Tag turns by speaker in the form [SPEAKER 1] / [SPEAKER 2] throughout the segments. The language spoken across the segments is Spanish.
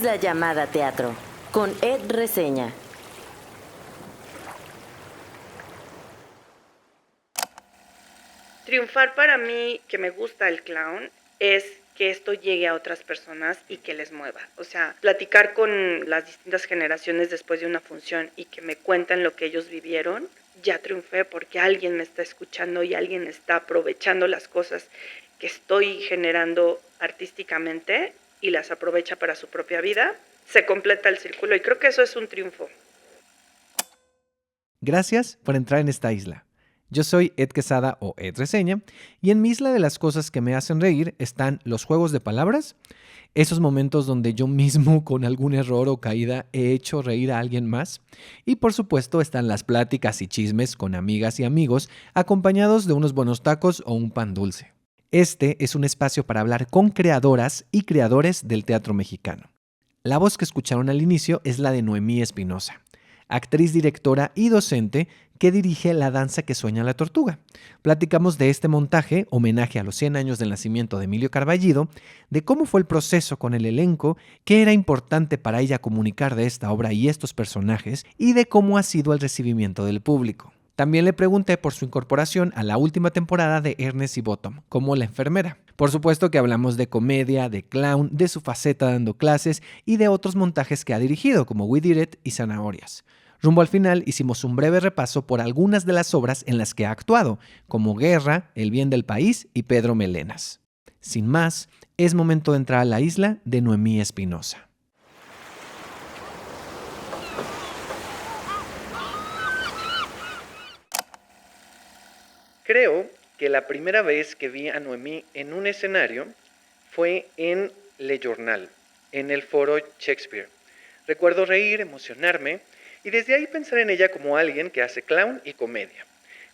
[SPEAKER 1] Isla Llamada Teatro, con Ed Reseña.
[SPEAKER 2] Triunfar para mí, que me gusta el clown, es que esto llegue a otras personas y que les mueva. O sea, platicar con las distintas generaciones después de una función y que me cuenten lo que ellos vivieron, ya triunfé porque alguien me está escuchando y alguien está aprovechando las cosas que estoy generando artísticamente y las aprovecha para su propia vida. Se completa el círculo y creo que eso es un triunfo.
[SPEAKER 3] Gracias por entrar en esta isla. Yo soy Ed Quesada o Ed Reseña y en mi isla de las cosas que me hacen reír están los juegos de palabras, esos momentos donde yo mismo con algún error o caída he hecho reír a alguien más y por supuesto están las pláticas y chismes con amigas y amigos acompañados de unos buenos tacos o un pan dulce. Este es un espacio para hablar con creadoras y creadores del teatro mexicano. La voz que escucharon al inicio es la de Noemí Espinosa, actriz, directora y docente que dirige La danza que sueña la tortuga. Platicamos de este montaje, homenaje a los 100 años del nacimiento de Emilio Carballido, de cómo fue el proceso con el elenco, qué era importante para ella comunicar de esta obra y estos personajes, y de cómo ha sido el recibimiento del público. También le pregunté por su incorporación a la última temporada de Ernest y Bottom, como la enfermera. Por supuesto que hablamos de comedia, de clown, de su faceta dando clases y de otros montajes que ha dirigido, como We Did It y Zanahorias. Rumbo al final hicimos un breve repaso por algunas de las obras en las que ha actuado, como Guerra, El bien del país y Pedro Melenas. Sin más, es momento de entrar a la isla de Noemí Espinosa.
[SPEAKER 4] Creo que la primera vez que vi a Noemí en un escenario fue en Le Journal, en el foro Shakespeare. Recuerdo reír, emocionarme y desde ahí pensar en ella como alguien que hace clown y comedia.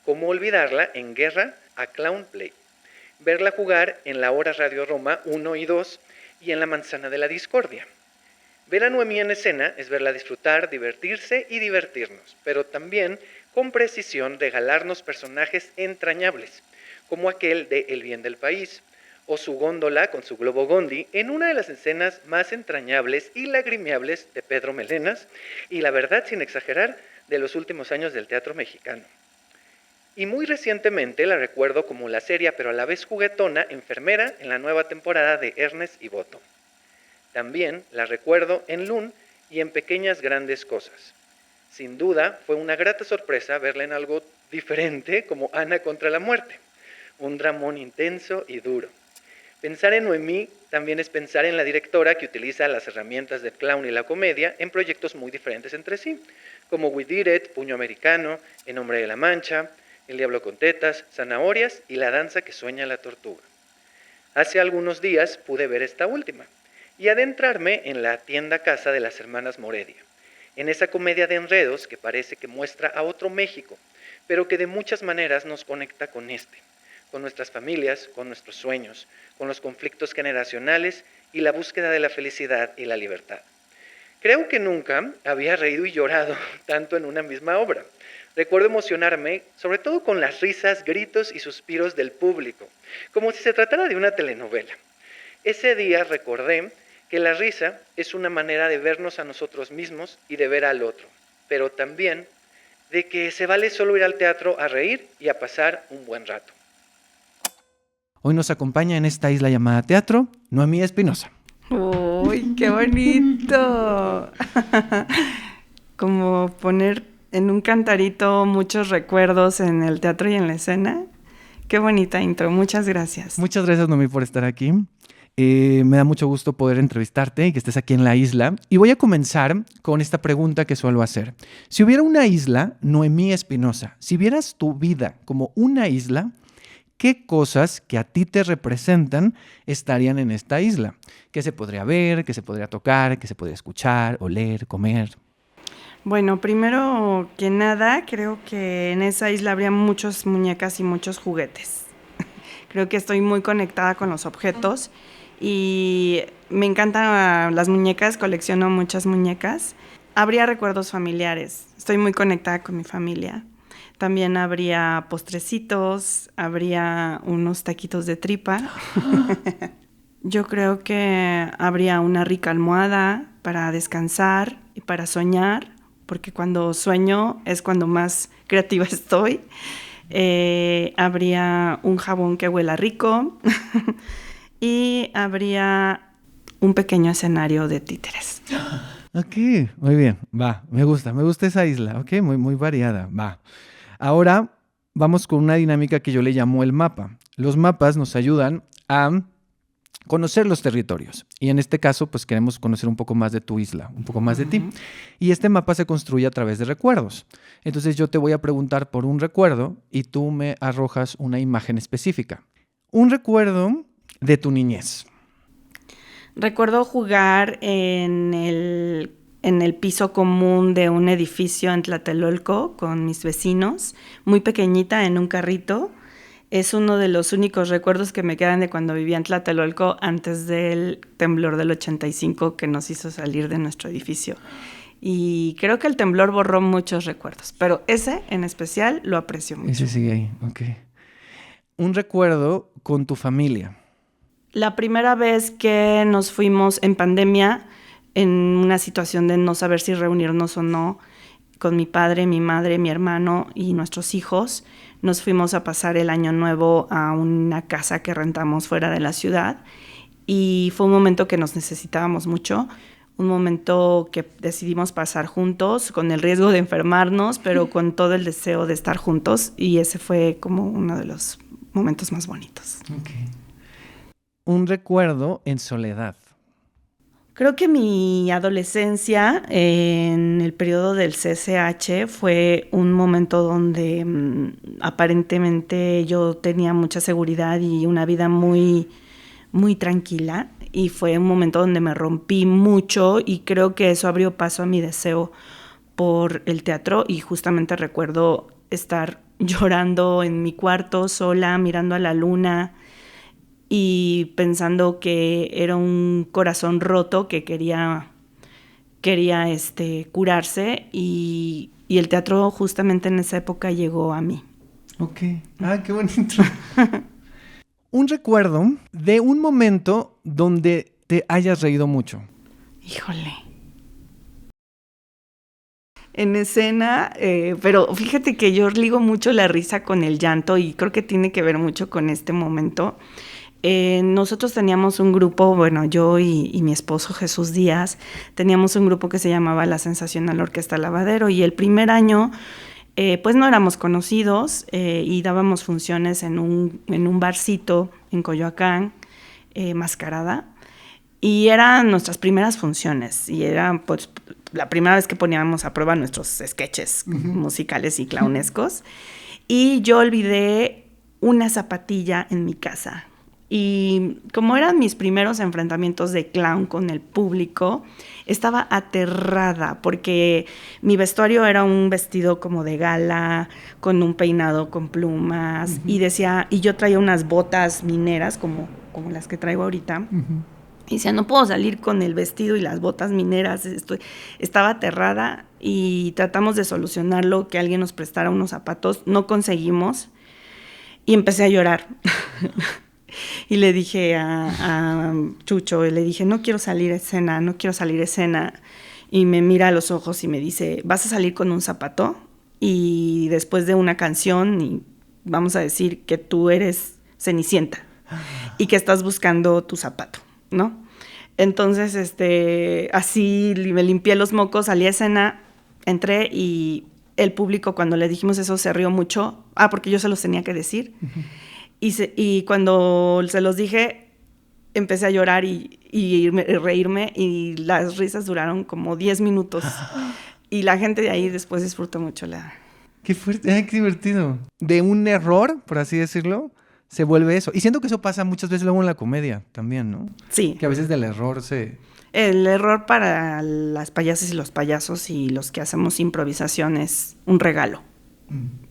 [SPEAKER 4] Cómo olvidarla en Guerra a Clown Play. Verla jugar en la Hora Radio Roma 1 y 2 y en La Manzana de la Discordia. Ver a Noemí en escena es verla disfrutar, divertirse y divertirnos, pero también con precisión regalarnos personajes entrañables, como aquel de El bien del país, o su góndola con su globo Gondi en una de las escenas más entrañables y lagrimeables de Pedro Melenas, y la verdad, sin exagerar, de los últimos años del teatro mexicano. Y muy recientemente la recuerdo como la seria pero a la vez juguetona enfermera en la nueva temporada de Ernest y Bottom. También la recuerdo en Loon y en Pequeñas Grandes Cosas. Sin duda, fue una grata sorpresa verla en algo diferente como Ana contra la muerte, un dramón intenso y duro. Pensar en Noemí también es pensar en la directora que utiliza las herramientas del clown y la comedia en proyectos muy diferentes entre sí, como We Did It, Puño Americano, En Nombre de la Mancha, El Diablo con Tetas, Zanahorias y La danza que sueña la tortuga. Hace algunos días pude ver esta última y adentrarme en la tienda casa de las hermanas Moredia, en esa comedia de enredos que parece que muestra a otro México, pero que de muchas maneras nos conecta con con nuestras familias, con nuestros sueños, con los conflictos generacionales y la búsqueda de la felicidad y la libertad. Creo que nunca había reído y llorado tanto en una misma obra. Recuerdo emocionarme, sobre todo con las risas, gritos y suspiros del público, como si se tratara de una telenovela. Ese día recordé que la risa es una manera de vernos a nosotros mismos y de ver al otro, pero también de que se vale solo ir al teatro a reír y a pasar un buen rato.
[SPEAKER 3] Hoy nos acompaña en esta isla llamada teatro, Noemí Espinosa.
[SPEAKER 5] ¡Uy, qué bonito! Como poner en un cantarito muchos recuerdos en el teatro y en la escena. Qué bonita intro, muchas gracias.
[SPEAKER 3] Muchas gracias, Noemí, por estar aquí. Me da mucho gusto poder entrevistarte y que estés aquí en la isla. Y voy a comenzar con esta pregunta que suelo hacer. Si hubiera una isla, Noemí Espinosa, si vieras tu vida como una isla, ¿qué cosas que a ti te representan estarían en esta isla? ¿Qué se podría ver, qué se podría tocar, qué se podría escuchar, oler, comer?
[SPEAKER 5] Bueno, primero que nada, creo que en esa isla habría muchas muñecas y muchos juguetes. Creo que estoy muy conectada con los objetos y me encantan las muñecas, colecciono muchas muñecas. Habría recuerdos familiares, estoy muy conectada con mi familia. También habría postrecitos, habría unos taquitos de tripa. Yo creo que habría una rica almohada para descansar y para soñar, porque cuando sueño es cuando más creativa estoy. Habría un jabón que huela rico y habría un pequeño escenario de títeres.
[SPEAKER 3] Ok, muy bien, va, me gusta esa isla, ok, muy variada, va. Ahora vamos con una dinámica que yo le llamo el mapa. Los mapas nos ayudan a conocer los territorios y en este caso pues queremos conocer un poco más de tu isla, un poco más de ti. Y este mapa se construye a través de recuerdos. Entonces yo te voy a preguntar por un recuerdo y tú me arrojas una imagen específica. Un recuerdo de tu niñez.
[SPEAKER 5] Recuerdo jugar en el piso común de un edificio en Tlatelolco con mis vecinos, muy pequeñita en un carrito. Es uno de los únicos recuerdos que me quedan de cuando vivía en Tlatelolco antes del temblor del 85 que nos hizo salir de nuestro edificio. Y creo que el temblor borró muchos recuerdos, pero ese en especial lo aprecio mucho.
[SPEAKER 3] Ese sigue ahí, ok. Un recuerdo con tu familia.
[SPEAKER 5] La primera vez que nos fuimos en pandemia, en una situación de no saber si reunirnos o no, con mi padre, mi madre, mi hermano y nuestros hijos, nos fuimos a pasar el año nuevo a una casa que rentamos fuera de la ciudad y fue un momento que nos necesitábamos mucho, un momento que decidimos pasar juntos con el riesgo de enfermarnos, pero con todo el deseo de estar juntos y ese fue como uno de los momentos más bonitos.
[SPEAKER 3] Okay. Un recuerdo en soledad.
[SPEAKER 5] Creo que mi adolescencia en el periodo del CCH fue un momento donde aparentemente yo tenía mucha seguridad y una vida muy, muy tranquila y fue un momento donde me rompí mucho y creo que eso abrió paso a mi deseo por el teatro y justamente recuerdo estar llorando en mi cuarto sola, mirando a la luna y pensando que era un corazón roto que quería curarse y el teatro justamente en esa época llegó a mí.
[SPEAKER 3] Ok. Ah, qué bonito. Un recuerdo de un momento donde te hayas reído mucho.
[SPEAKER 5] Híjole. En escena, pero fíjate que yo ligo mucho la risa con el llanto y creo que tiene que ver mucho con este momento. Nosotros teníamos un grupo, bueno, yo y mi esposo Jesús Díaz, teníamos un grupo que se llamaba La Sensacional Orquesta Lavadero y el primer año, pues no éramos conocidos y dábamos funciones en un barcito en Coyoacán, Mascarada, y eran nuestras primeras funciones y era pues la primera vez que poníamos a prueba nuestros sketches musicales y clownescos y yo olvidé una zapatilla en mi casa. Y como eran mis primeros enfrentamientos de clown con el público, estaba aterrada porque mi vestuario era un vestido como de gala, con un peinado con plumas, y yo traía unas botas mineras como las que traigo ahorita. Y decía, no puedo salir con el vestido y las botas mineras. Estaba aterrada y tratamos de solucionarlo, que alguien nos prestara unos zapatos. No conseguimos y empecé a llorar. Y le dije a Chucho, le dije, no quiero salir a escena. Y me mira a los ojos y me dice, ¿vas a salir con un zapato? Y después de una canción, y vamos a decir que tú eres Cenicienta y que estás buscando tu zapato, ¿no? Entonces, así me limpié los mocos, salí a escena, entré y el público cuando le dijimos eso se rió mucho. Porque yo se los tenía que decir. Uh-huh. Y cuando se los dije, empecé a llorar y reírme y las risas duraron como 10 minutos. Y la gente de ahí después disfrutó mucho la...
[SPEAKER 3] ¡Qué fuerte! ¡Qué divertido! De un error, por así decirlo, se vuelve eso. Y siento que eso pasa muchas veces luego en la comedia también, ¿no?
[SPEAKER 5] Sí.
[SPEAKER 3] Que a veces del error se...
[SPEAKER 5] El error para las payasas y los payasos y los que hacemos improvisación es un regalo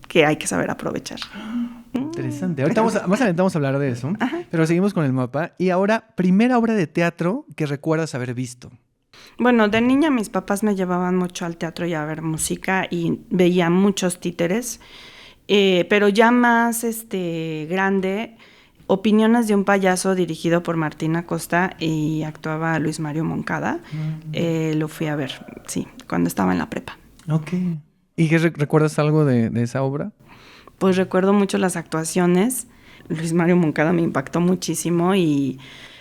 [SPEAKER 5] que hay que saber aprovechar.
[SPEAKER 3] Interesante. Ahorita más adelante vamos a hablar de eso. Ajá. Pero seguimos con el mapa. Y ahora, primera obra de teatro que recuerdas haber visto.
[SPEAKER 5] Bueno, de niña mis papás me llevaban mucho al teatro y a ver música y veía muchos títeres. Pero ya más grande, Opiniones de un payaso, dirigido por Martina Costa y actuaba Luis Mario Moncada. Lo fui a ver, sí, cuando estaba en la prepa.
[SPEAKER 3] Ok. ¿Y qué recuerdas algo de esa obra?
[SPEAKER 5] Pues recuerdo mucho las actuaciones. Luis Mario Moncada me impactó muchísimo y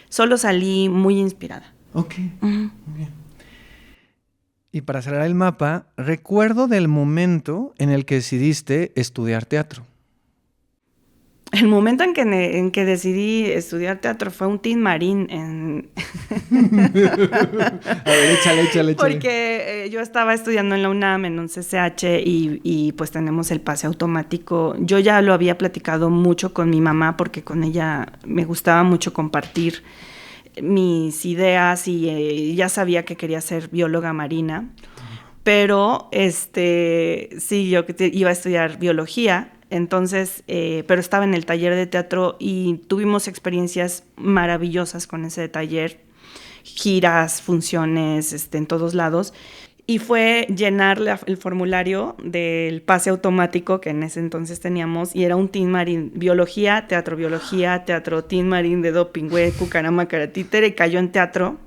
[SPEAKER 5] solo salí muy inspirada.
[SPEAKER 3] Ok, muy bien. Y para cerrar el mapa, recuerdo del momento en el que decidiste estudiar teatro.
[SPEAKER 5] El momento en que decidí estudiar teatro fue un Tin Marín
[SPEAKER 3] A ver, échale.
[SPEAKER 5] Porque yo estaba estudiando en la UNAM, en un CCH, y pues tenemos el pase automático. Yo ya lo había platicado mucho con mi mamá, porque con ella me gustaba mucho compartir mis ideas, y ya sabía que quería ser bióloga marina. Pero sí, yo iba a estudiar biología. Entonces, pero estaba en el taller de teatro y tuvimos experiencias maravillosas con ese taller, giras, funciones, en todos lados. Y fue llenar el formulario del pase automático que en ese entonces teníamos, y era un Tin Marín, biología, teatro, Tin Marín de doping, güey, cucarama, títere, cayó en teatro.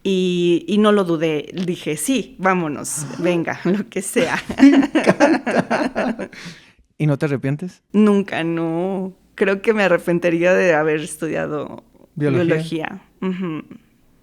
[SPEAKER 5] Y no lo dudé, dije, sí, vámonos, venga, lo que sea.
[SPEAKER 3] Me encanta. ¿Y no te arrepientes?
[SPEAKER 5] Nunca, no. Creo que me arrepentiría de haber estudiado biología. Uh-huh.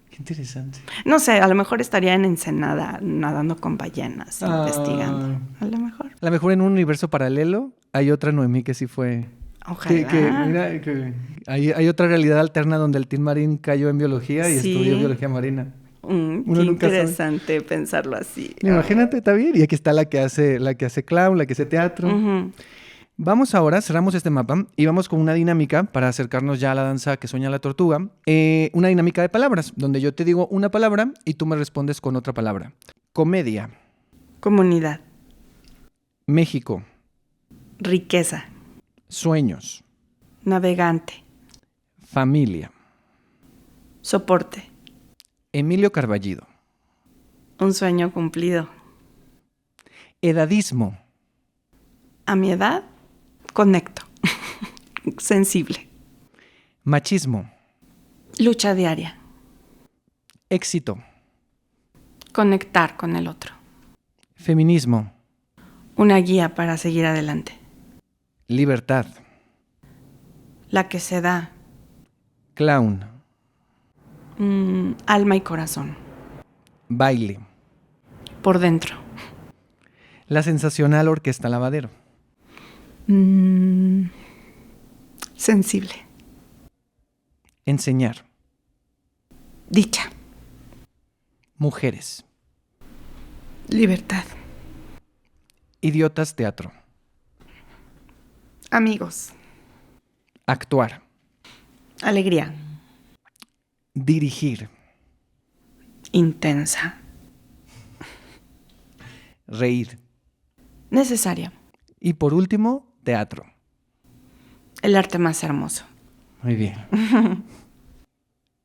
[SPEAKER 3] Qué interesante.
[SPEAKER 5] No sé, a lo mejor estaría en Ensenada nadando con ballenas, investigando. A lo mejor.
[SPEAKER 3] A lo mejor en un universo paralelo hay otra Noemí que sí fue...
[SPEAKER 5] Ojalá.
[SPEAKER 3] Mira, que hay otra realidad alterna donde el Tin Marín cayó en biología y estudió biología marina.
[SPEAKER 5] Qué interesante pensarlo así.
[SPEAKER 3] Imagínate, está bien. Y aquí está la que hace clown, la que hace teatro.
[SPEAKER 5] Uh-huh.
[SPEAKER 3] Vamos ahora, cerramos este mapa y vamos con una dinámica para acercarnos ya a la danza que sueña la tortuga. Una dinámica de palabras, donde yo te digo una palabra y tú me respondes con otra palabra. Comedia.
[SPEAKER 5] Comunidad.
[SPEAKER 3] México.
[SPEAKER 5] Riqueza.
[SPEAKER 3] Sueños.
[SPEAKER 5] Navegante.
[SPEAKER 3] Familia.
[SPEAKER 5] Soporte.
[SPEAKER 3] Emilio Carballido.
[SPEAKER 5] Un sueño cumplido.
[SPEAKER 3] Edadismo.
[SPEAKER 5] A mi edad, conecto. Sensible.
[SPEAKER 3] Machismo.
[SPEAKER 5] Lucha diaria.
[SPEAKER 3] Éxito.
[SPEAKER 5] Conectar con el otro.
[SPEAKER 3] Feminismo.
[SPEAKER 5] Una guía para seguir adelante.
[SPEAKER 3] Libertad.
[SPEAKER 5] La que se da.
[SPEAKER 3] Clown.
[SPEAKER 5] Alma y corazón.
[SPEAKER 3] Baile.
[SPEAKER 5] Por dentro.
[SPEAKER 3] La sensacional orquesta Lavadero.
[SPEAKER 5] Sensible.
[SPEAKER 3] Enseñar.
[SPEAKER 5] Dicha.
[SPEAKER 3] Mujeres.
[SPEAKER 5] Libertad.
[SPEAKER 3] Idiotas teatro.
[SPEAKER 5] Amigos.
[SPEAKER 3] Actuar.
[SPEAKER 5] Alegría.
[SPEAKER 3] Dirigir.
[SPEAKER 5] Intensa.
[SPEAKER 3] Reír.
[SPEAKER 5] Necesaria.
[SPEAKER 3] Y por último, teatro.
[SPEAKER 5] El arte más hermoso.
[SPEAKER 3] Muy bien.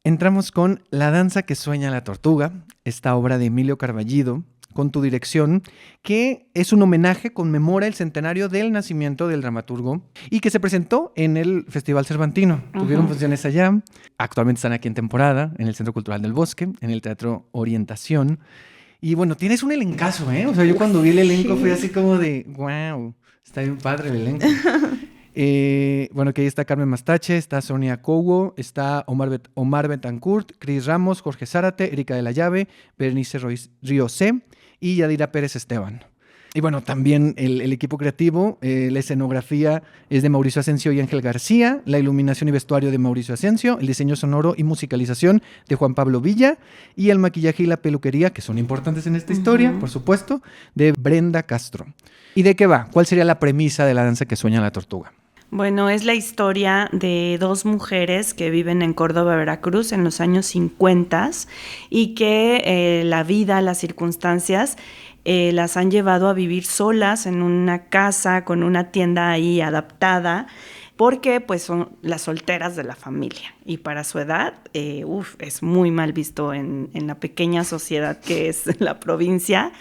[SPEAKER 3] Entramos con La danza que sueña la tortuga, esta obra de Emilio Carballido, con tu dirección, que es un homenaje, conmemora el centenario del nacimiento del dramaturgo y que se presentó en el Festival Cervantino. Tuvieron funciones allá, actualmente están aquí en temporada, en el Centro Cultural del Bosque, en el Teatro Orientación. Y bueno, tienes un elencazo, ¿eh? O sea, yo cuando vi el elenco fui así como de, wow, está bien padre el elenco. Bueno, que ahí está Carmen Mastache, está Sonia Cowo, está Omar Betancourt, Cris Ramos, Jorge Zárate, Erika de la Llave, Berenice Riosé y Yadira Pérez Esteban. Y bueno, también el equipo creativo, la escenografía es de Mauricio Asensio y Ángel García, la iluminación y vestuario de Mauricio Asensio, el diseño sonoro y musicalización de Juan Pablo Villa y el maquillaje y la peluquería, que son importantes en esta historia, por supuesto, de Brenda Castro. ¿Y de qué va? ¿Cuál sería la premisa de La danza que sueña la tortuga?
[SPEAKER 5] Bueno, es la historia de dos mujeres que viven en Córdoba, Veracruz, en los años 50 y que la vida, las circunstancias las han llevado a vivir solas en una casa con una tienda ahí adaptada, porque pues son las solteras de la familia y para su edad es muy mal visto en la pequeña sociedad que es la provincia.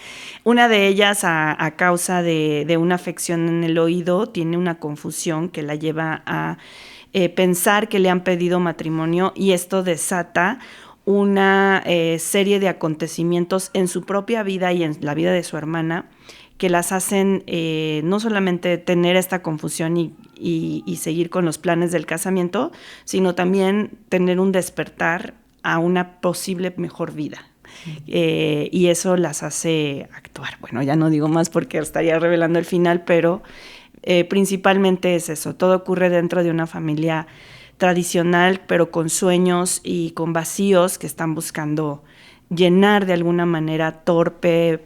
[SPEAKER 5] Una de ellas a causa de una afección en el oído tiene una confusión que la lleva a pensar que le han pedido matrimonio y esto desata una serie de acontecimientos en su propia vida y en la vida de su hermana que las hacen no solamente tener esta confusión y seguir con los planes del casamiento, sino también tener un despertar a una posible mejor vida. Y eso las hace actuar. Bueno, ya no digo más porque estaría revelando el final, pero principalmente es eso. Todo ocurre dentro de una familia tradicional, pero con sueños y con vacíos que están buscando llenar de alguna manera torpe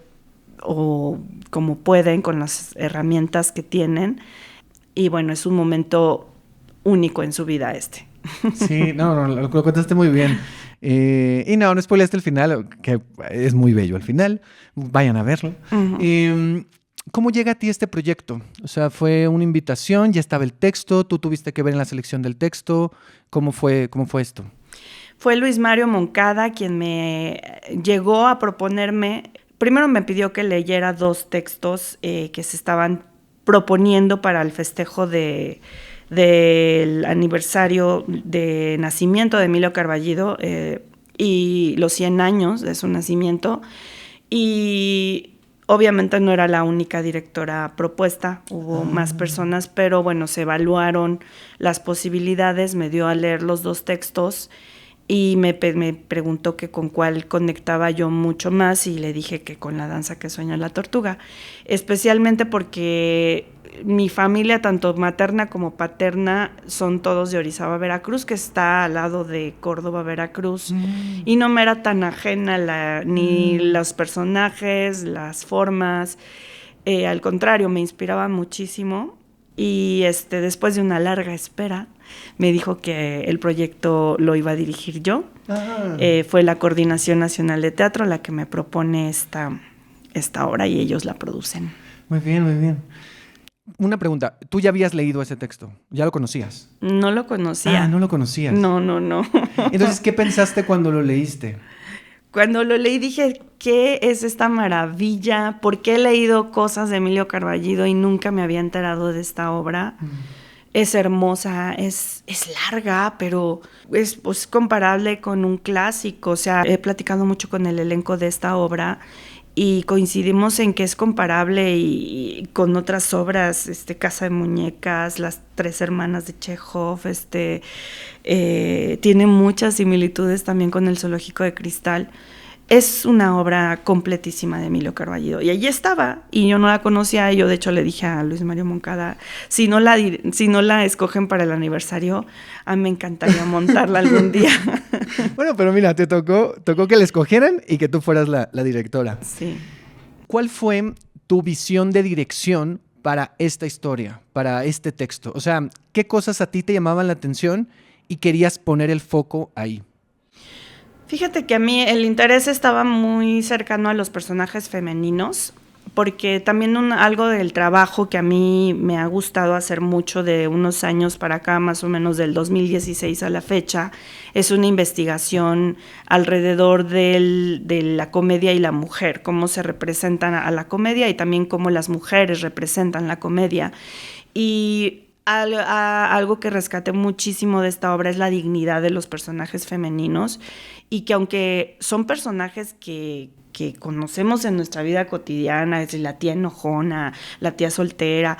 [SPEAKER 5] o como pueden con las herramientas que tienen. Y bueno, es un momento único en su vida este.
[SPEAKER 3] Sí, no, lo contaste muy bien. Y no spoileaste el final, que es muy bello al final. Vayan a verlo. Uh-huh. ¿Cómo llega a ti este proyecto? O sea, ¿fue una invitación? ¿Ya estaba el texto? ¿Tú tuviste que ver en la selección del texto? ¿Cómo fue esto?
[SPEAKER 5] Fue Luis Mario Moncada quien me llegó a proponerme. Primero me pidió que leyera 2 textos que se estaban proponiendo para el festejo del aniversario de nacimiento de Emilio Carballido y los 100 años de su nacimiento. Y obviamente no era la única directora propuesta, hubo más personas, pero bueno, se evaluaron las posibilidades, me dio a leer los 2 textos y me preguntó que con cuál conectaba yo mucho más y le dije que con La danza que sueña la tortuga, especialmente porque mi familia, tanto materna como paterna, son todos de Orizaba, Veracruz, que está al lado de Córdoba, Veracruz, y no me era tan ajena ni los personajes, las formas, al contrario, me inspiraba muchísimo, y después de una larga espera, me dijo que el proyecto lo iba a dirigir yo. Fue la Coordinación Nacional de Teatro la que me propone esta obra y ellos la producen.
[SPEAKER 3] Muy bien, muy bien. Una pregunta, ¿tú ya habías leído ese texto? ¿Ya lo conocías?
[SPEAKER 5] No lo conocía.
[SPEAKER 3] ¿No lo conocías?
[SPEAKER 5] No.
[SPEAKER 3] Entonces, ¿qué pensaste cuando lo leíste?
[SPEAKER 5] Cuando lo leí dije, ¿qué es esta maravilla? ¿Por qué he leído cosas de Emilio Carballido y nunca me había enterado de esta obra? Es hermosa, es larga, pero es comparable con un clásico. O sea, he platicado mucho con el elenco de esta obra y coincidimos en que es comparable y con otras obras, Casa de Muñecas, Las 3 hermanas de Chekhov, tiene muchas similitudes también con El zoológico de cristal. Es una obra completísima de Emilio Carballido. Y allí estaba, y yo no la conocía. Yo, de hecho, le dije a Luis Mario Moncada, si no la escogen para el aniversario, a mí me encantaría montarla algún día.
[SPEAKER 3] Bueno, pero mira, te tocó que la escogieran y que tú fueras la directora.
[SPEAKER 5] Sí.
[SPEAKER 3] ¿Cuál fue tu visión de dirección para esta historia, para este texto? O sea, ¿qué cosas a ti te llamaban la atención y querías poner el foco ahí?
[SPEAKER 5] Fíjate que a mí el interés estaba muy cercano a los personajes femeninos, porque también algo del trabajo que a mí me ha gustado hacer mucho de unos años para acá, más o menos del 2016 a la fecha, es una investigación alrededor de la comedia y la mujer, cómo se representan a la comedia y también cómo las mujeres representan la comedia. Y algo que rescaté muchísimo de esta obra es la dignidad de los personajes femeninos y que aunque son personajes que conocemos en nuestra vida cotidiana, es la tía enojona, la tía soltera,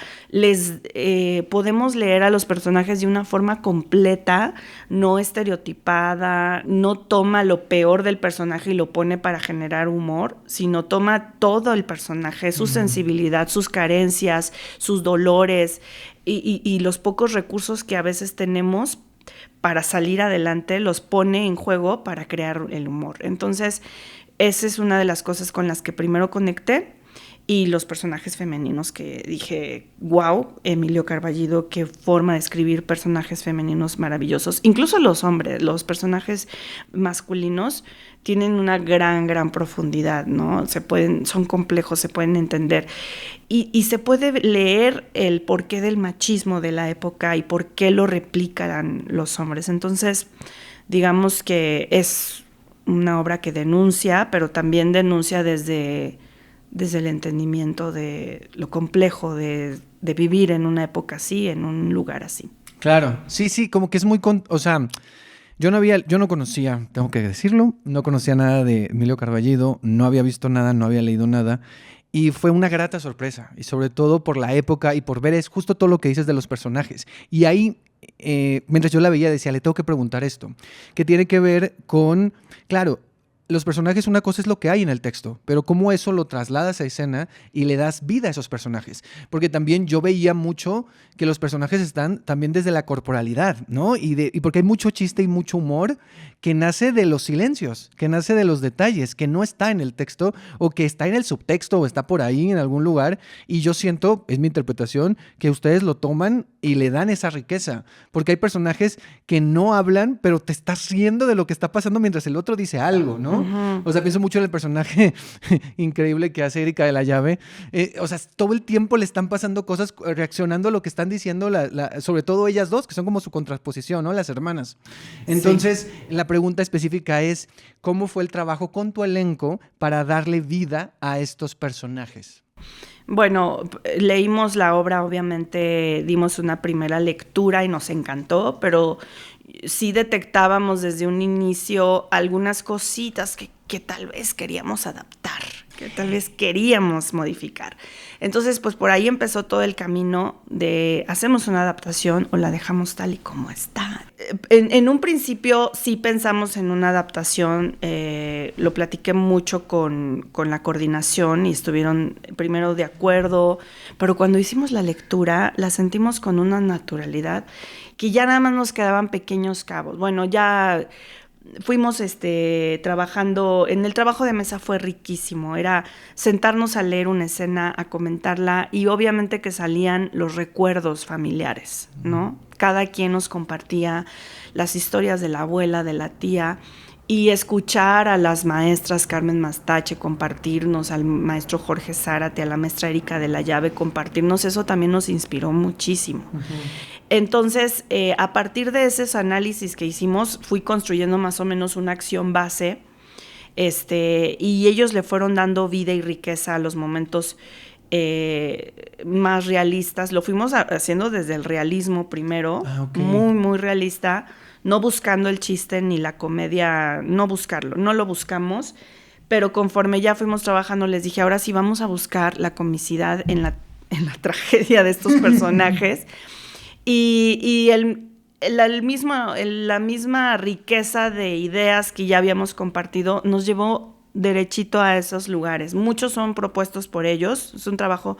[SPEAKER 5] podemos leer a los personajes de una forma completa, no estereotipada, no toma lo peor del personaje y lo pone para generar humor, sino toma todo el personaje, su sensibilidad, sus carencias, sus dolores y los pocos recursos que a veces tenemos para salir adelante, los pone en juego para crear el humor. Entonces, esa es una de las cosas con las que primero conecté y los personajes femeninos que dije, wow, Emilio Carballido, qué forma de escribir personajes femeninos maravillosos. Incluso los hombres, los personajes masculinos tienen una gran profundidad, ¿no? Son complejos, se pueden entender. Y se puede leer el porqué del machismo de la época y por qué lo replican los hombres. Entonces, digamos que es una obra que denuncia, pero también denuncia desde el entendimiento de lo complejo de vivir en una época así, en un lugar así.
[SPEAKER 3] Claro, sí, sí, como que es muy, o sea, yo no conocía, tengo que decirlo, no conocía nada de Emilio Carballido, no había visto nada, no había leído nada. Y fue una grata sorpresa, y sobre todo por la época y por ver es justo todo lo que dices de los personajes. Y ahí, mientras yo la veía, decía, le tengo que preguntar esto, que tiene que ver con, claro, los personajes, una cosa es lo que hay en el texto, pero cómo eso lo trasladas a escena y le das vida a esos personajes. Porque también yo veía mucho que los personajes están también desde la corporalidad, ¿no? Y porque hay mucho chiste y mucho humor que nace de los silencios, que nace de los detalles, que no está en el texto o que está en el subtexto o está por ahí en algún lugar. Y yo siento, es mi interpretación, que ustedes lo toman y le dan esa riqueza. Porque hay personajes que no hablan, pero te estás riendo de lo que está pasando mientras el otro dice algo, ¿no? Uh-huh. O sea, pienso mucho en el personaje increíble que hace Erika de la Llave. O sea, todo el tiempo le están pasando cosas, reaccionando a lo que están diciendo, sobre todo ellas dos, que son como su contraposición, ¿no? Las hermanas. Entonces, sí. La pregunta específica es, ¿cómo fue el trabajo con tu elenco para darle vida a estos personajes?
[SPEAKER 5] Bueno, leímos la obra, obviamente dimos una primera lectura y nos encantó, pero sí detectábamos desde un inicio algunas cositas que tal vez queríamos adaptar, que tal vez queríamos modificar. Entonces, pues por ahí empezó todo el camino de ¿hacemos una adaptación o la dejamos tal y como está? En un principio sí pensamos en una adaptación, lo platiqué mucho con la coordinación y estuvieron primero de acuerdo, pero cuando hicimos la lectura la sentimos con una naturalidad que ya nada más nos quedaban pequeños cabos. Bueno, ya fuimos trabajando, en el trabajo de mesa fue riquísimo, era sentarnos a leer una escena, a comentarla y obviamente que salían los recuerdos familiares, ¿no? Cada quien nos compartía las historias de la abuela, de la tía y escuchar a las maestras Carmen Mastache compartirnos, al maestro Jorge Zárate, a la maestra Erika de la Llave compartirnos, eso también nos inspiró muchísimo. Uh-huh. Entonces, a partir de esos análisis que hicimos, fui construyendo más o menos una acción base, y ellos le fueron dando vida y riqueza a los momentos más realistas. Lo fuimos haciendo desde el realismo primero, okay. Muy, muy realista, no buscando el chiste ni la comedia, no lo buscamos, pero conforme ya fuimos trabajando, les dije, ahora sí vamos a buscar la comicidad en la tragedia de estos personajes. Y la misma riqueza de ideas que ya habíamos compartido nos llevó derechito a esos lugares. Muchos son propuestos por ellos, es un trabajo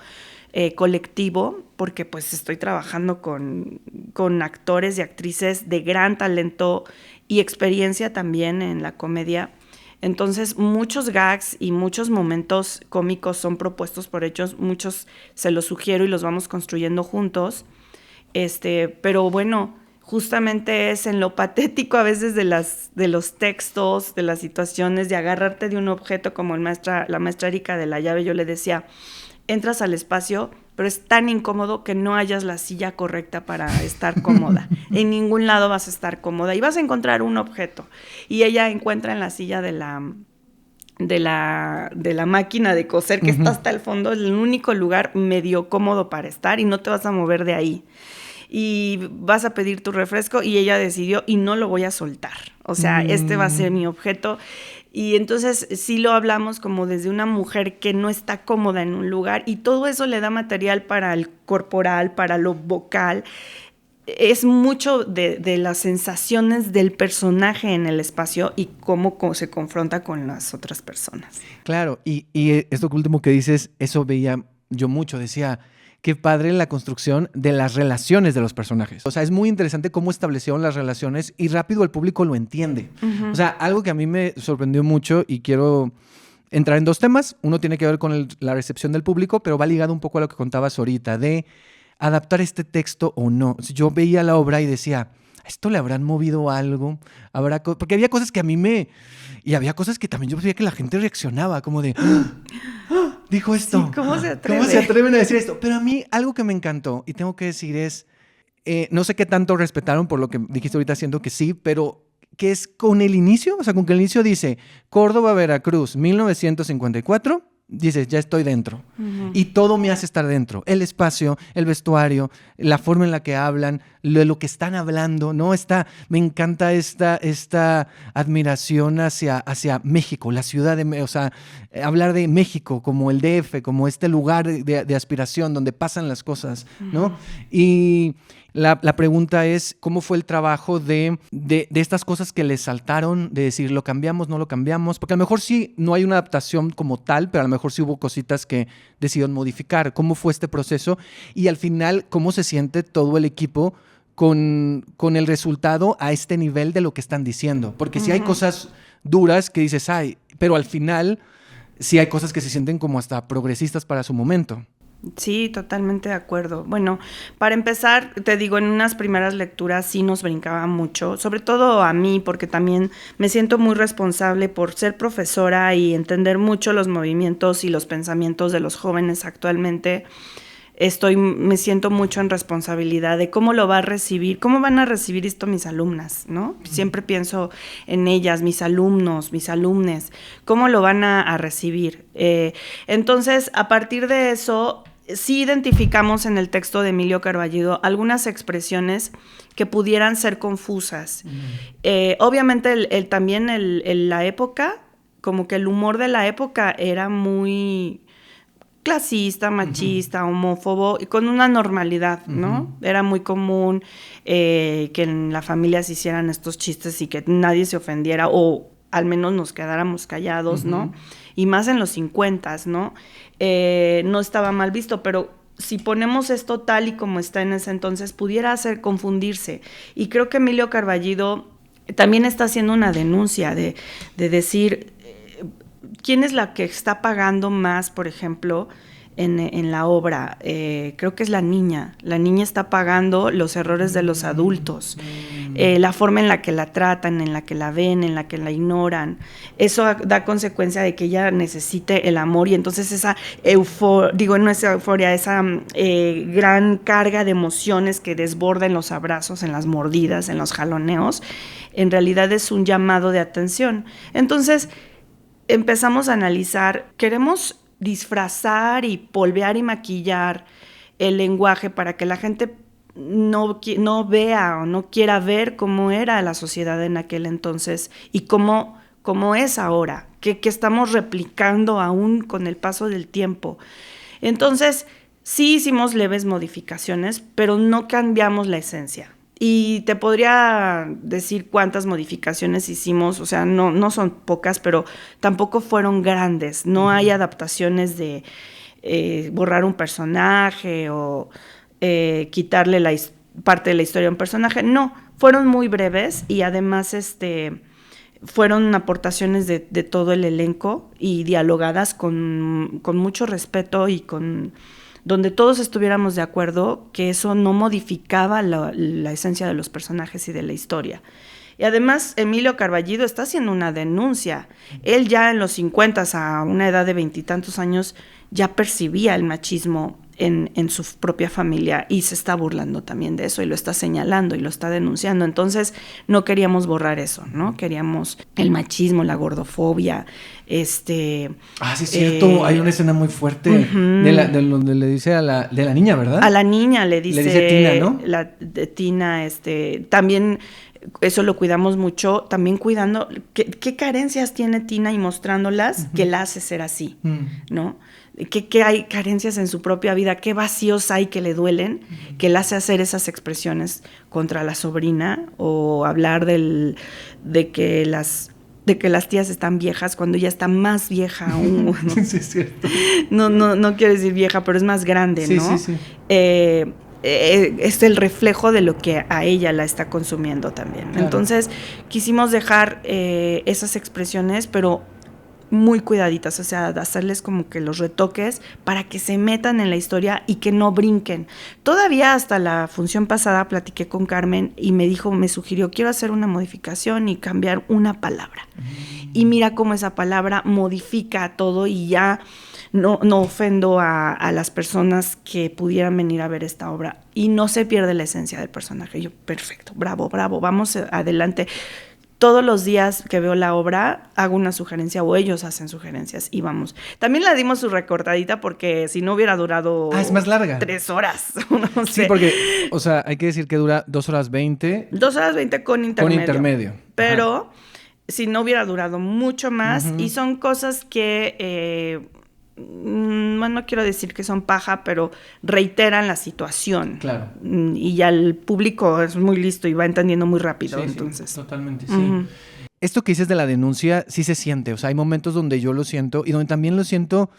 [SPEAKER 5] colectivo, porque pues estoy trabajando con actores y actrices de gran talento y experiencia también en la comedia. Entonces, muchos gags y muchos momentos cómicos son propuestos por ellos, muchos se los sugiero y los vamos construyendo juntos. Pero bueno, justamente es en lo patético a veces de los textos, de las situaciones, de agarrarte de un objeto como la maestra Erika de la Llave. Yo le decía, entras al espacio, pero es tan incómodo que no hayas la silla correcta para estar cómoda. En ningún lado vas a estar cómoda y vas a encontrar un objeto. Y ella encuentra en la silla de la máquina de coser que está hasta el fondo, es el único lugar medio cómodo para estar y no te vas a mover de ahí. Y vas a pedir tu refresco y ella decidió y no lo voy a soltar. O sea, este va a ser mi objeto. Y entonces sí lo hablamos como desde una mujer que no está cómoda en un lugar y todo eso le da material para el corporal, para lo vocal. Es mucho de las sensaciones del personaje en el espacio y cómo se confronta con las otras personas.
[SPEAKER 3] Claro, y esto último que dices, eso veía yo mucho, decía, qué padre la construcción de las relaciones de los personajes. O sea, es muy interesante cómo establecieron las relaciones y rápido el público lo entiende. Uh-huh. O sea, algo que a mí me sorprendió mucho y quiero entrar en dos temas. Uno tiene que ver con la recepción del público, pero va ligado un poco a lo que contabas ahorita de adaptar este texto o no. Yo veía la obra y decía, ¿a esto le habrán movido algo? Porque había cosas que a mí y había cosas que también yo veía que la gente reaccionaba, como de, ¡ah! Dijo esto.
[SPEAKER 5] Sí, ¿cómo se atreve?
[SPEAKER 3] ¿Cómo se atreven a decir esto? Pero a mí algo que me encantó, y tengo que decir es, no sé qué tanto respetaron por lo que dijiste ahorita, siento que sí, pero que es con el inicio, o sea, con que el inicio dice, Córdoba, Veracruz, 1954, dices, ya estoy dentro. Y todo me hace estar dentro. El espacio, el vestuario, la forma en la que hablan, lo que están hablando, ¿no? Me encanta esta admiración hacia México, la ciudad de... O sea, hablar de México como el DF, como este lugar de aspiración donde pasan las cosas, ¿no? Y... La pregunta es, ¿cómo fue el trabajo de estas cosas que les saltaron? De decir, ¿lo cambiamos, no lo cambiamos? Porque a lo mejor sí no hay una adaptación como tal, pero a lo mejor sí hubo cositas que decidieron modificar. ¿Cómo fue este proceso? Y al final, ¿cómo se siente todo el equipo con el resultado a este nivel de lo que están diciendo? Porque sí hay cosas duras que dices, ay, pero al final sí hay cosas que se sienten como hasta progresistas para su momento.
[SPEAKER 5] Sí, totalmente de acuerdo. Bueno, para empezar, te digo, en unas primeras lecturas sí nos brincaba mucho, sobre todo a mí, porque también me siento muy responsable por ser profesora y entender mucho los movimientos y los pensamientos de los jóvenes actualmente. Me siento mucho en responsabilidad de cómo lo va a recibir, cómo van a recibir esto mis alumnas, ¿no? Siempre pienso en ellas, mis alumnos, mis alumnes, cómo lo van a recibir. Entonces, a partir de eso, sí identificamos en el texto de Emilio Carballido algunas expresiones que pudieran ser confusas. Obviamente, también la época, como que el humor de la época era muy... clasista, machista, homófobo, y con una normalidad, ¿no? Era muy común que en la familia se hicieran estos chistes y que nadie se ofendiera, o al menos nos quedáramos callados, ¿no? Y más en los 50, ¿no? No estaba mal visto, pero si ponemos esto tal y como está en ese entonces, pudiera hacer confundirse. Y creo que Emilio Carballido también está haciendo una denuncia de decir... ¿Quién es la que está pagando más, por ejemplo, en la obra? Creo que es la niña. La niña está pagando los errores de los adultos, la forma en la que la tratan, en la que la ven, en la que la ignoran. Eso da consecuencia de que ella necesite el amor, y entonces esa gran carga de emociones que desborda en los abrazos, en las mordidas, en los jaloneos, en realidad es un llamado de atención. Entonces, empezamos a analizar, queremos disfrazar y polvear y maquillar el lenguaje para que la gente no vea o no quiera ver cómo era la sociedad en aquel entonces y cómo es ahora, que estamos replicando aún con el paso del tiempo. Entonces, sí hicimos leves modificaciones, pero no cambiamos la esencia. Y te podría decir cuántas modificaciones hicimos, o sea, no son pocas, pero tampoco fueron grandes. No hay adaptaciones de borrar un personaje o quitarle parte de la historia a un personaje. No, fueron muy breves y además fueron aportaciones de todo el elenco y dialogadas con mucho respeto y donde todos estuviéramos de acuerdo que eso no modificaba la esencia de los personajes y de la historia. Y además, Emilio Carballido está haciendo una denuncia. Él ya en los 50, a una edad de 20 y tantos años, ya percibía el machismo en su propia familia y se está burlando también de eso y lo está señalando y lo está denunciando. Entonces, no queríamos borrar eso, ¿no? Queríamos el machismo, la gordofobia,
[SPEAKER 3] sí, es cierto. Hay una escena muy fuerte de donde le dice de la niña, ¿verdad?
[SPEAKER 5] A la niña le dice
[SPEAKER 3] Tina, ¿no?
[SPEAKER 5] Tina, también eso lo cuidamos mucho, también cuidando qué carencias tiene Tina y mostrándolas que la hace ser así, ¿no? ¿Qué hay carencias en su propia vida? ¿Qué vacíos hay que le duelen? Que la hace hacer esas expresiones contra la sobrina o hablar de que las tías están viejas cuando ella está más vieja aún, ¿no?
[SPEAKER 3] Sí, es cierto.
[SPEAKER 5] No quiero decir vieja, pero es más grande, ¿no?
[SPEAKER 3] Sí.
[SPEAKER 5] Es el reflejo de lo que a ella la está consumiendo también. Claro. Entonces, quisimos dejar esas expresiones, pero muy cuidaditas, o sea, hacerles como que los retoques para que se metan en la historia y que no brinquen. Todavía hasta la función pasada platiqué con Carmen y me sugirió, quiero hacer una modificación y cambiar una palabra. Y mira cómo esa palabra modifica todo y ya no ofendo a las personas que pudieran venir a ver esta obra y no se pierde la esencia del personaje. Yo, perfecto, bravo, vamos adelante. todos los días que veo la obra hago una sugerencia o ellos hacen sugerencias y vamos. También la dimos su recortadita porque si no hubiera durado...
[SPEAKER 3] Es más larga.
[SPEAKER 5] 3 horas, no sé.
[SPEAKER 3] Sí, porque, o sea, hay que decir que dura 2 horas 20.
[SPEAKER 5] 2 horas 20 con intermedio.
[SPEAKER 3] Con intermedio.
[SPEAKER 5] Pero si no hubiera durado mucho más y son cosas que... no quiero decir que son paja, pero reiteran la situación.
[SPEAKER 3] Claro.
[SPEAKER 5] Y ya el público es muy listo y va entendiendo muy rápido,
[SPEAKER 3] Sí,
[SPEAKER 5] entonces.
[SPEAKER 3] sí, totalmente, sí. Esto que dices de la denuncia sí se siente, o sea, hay momentos donde yo lo siento y donde también lo siento,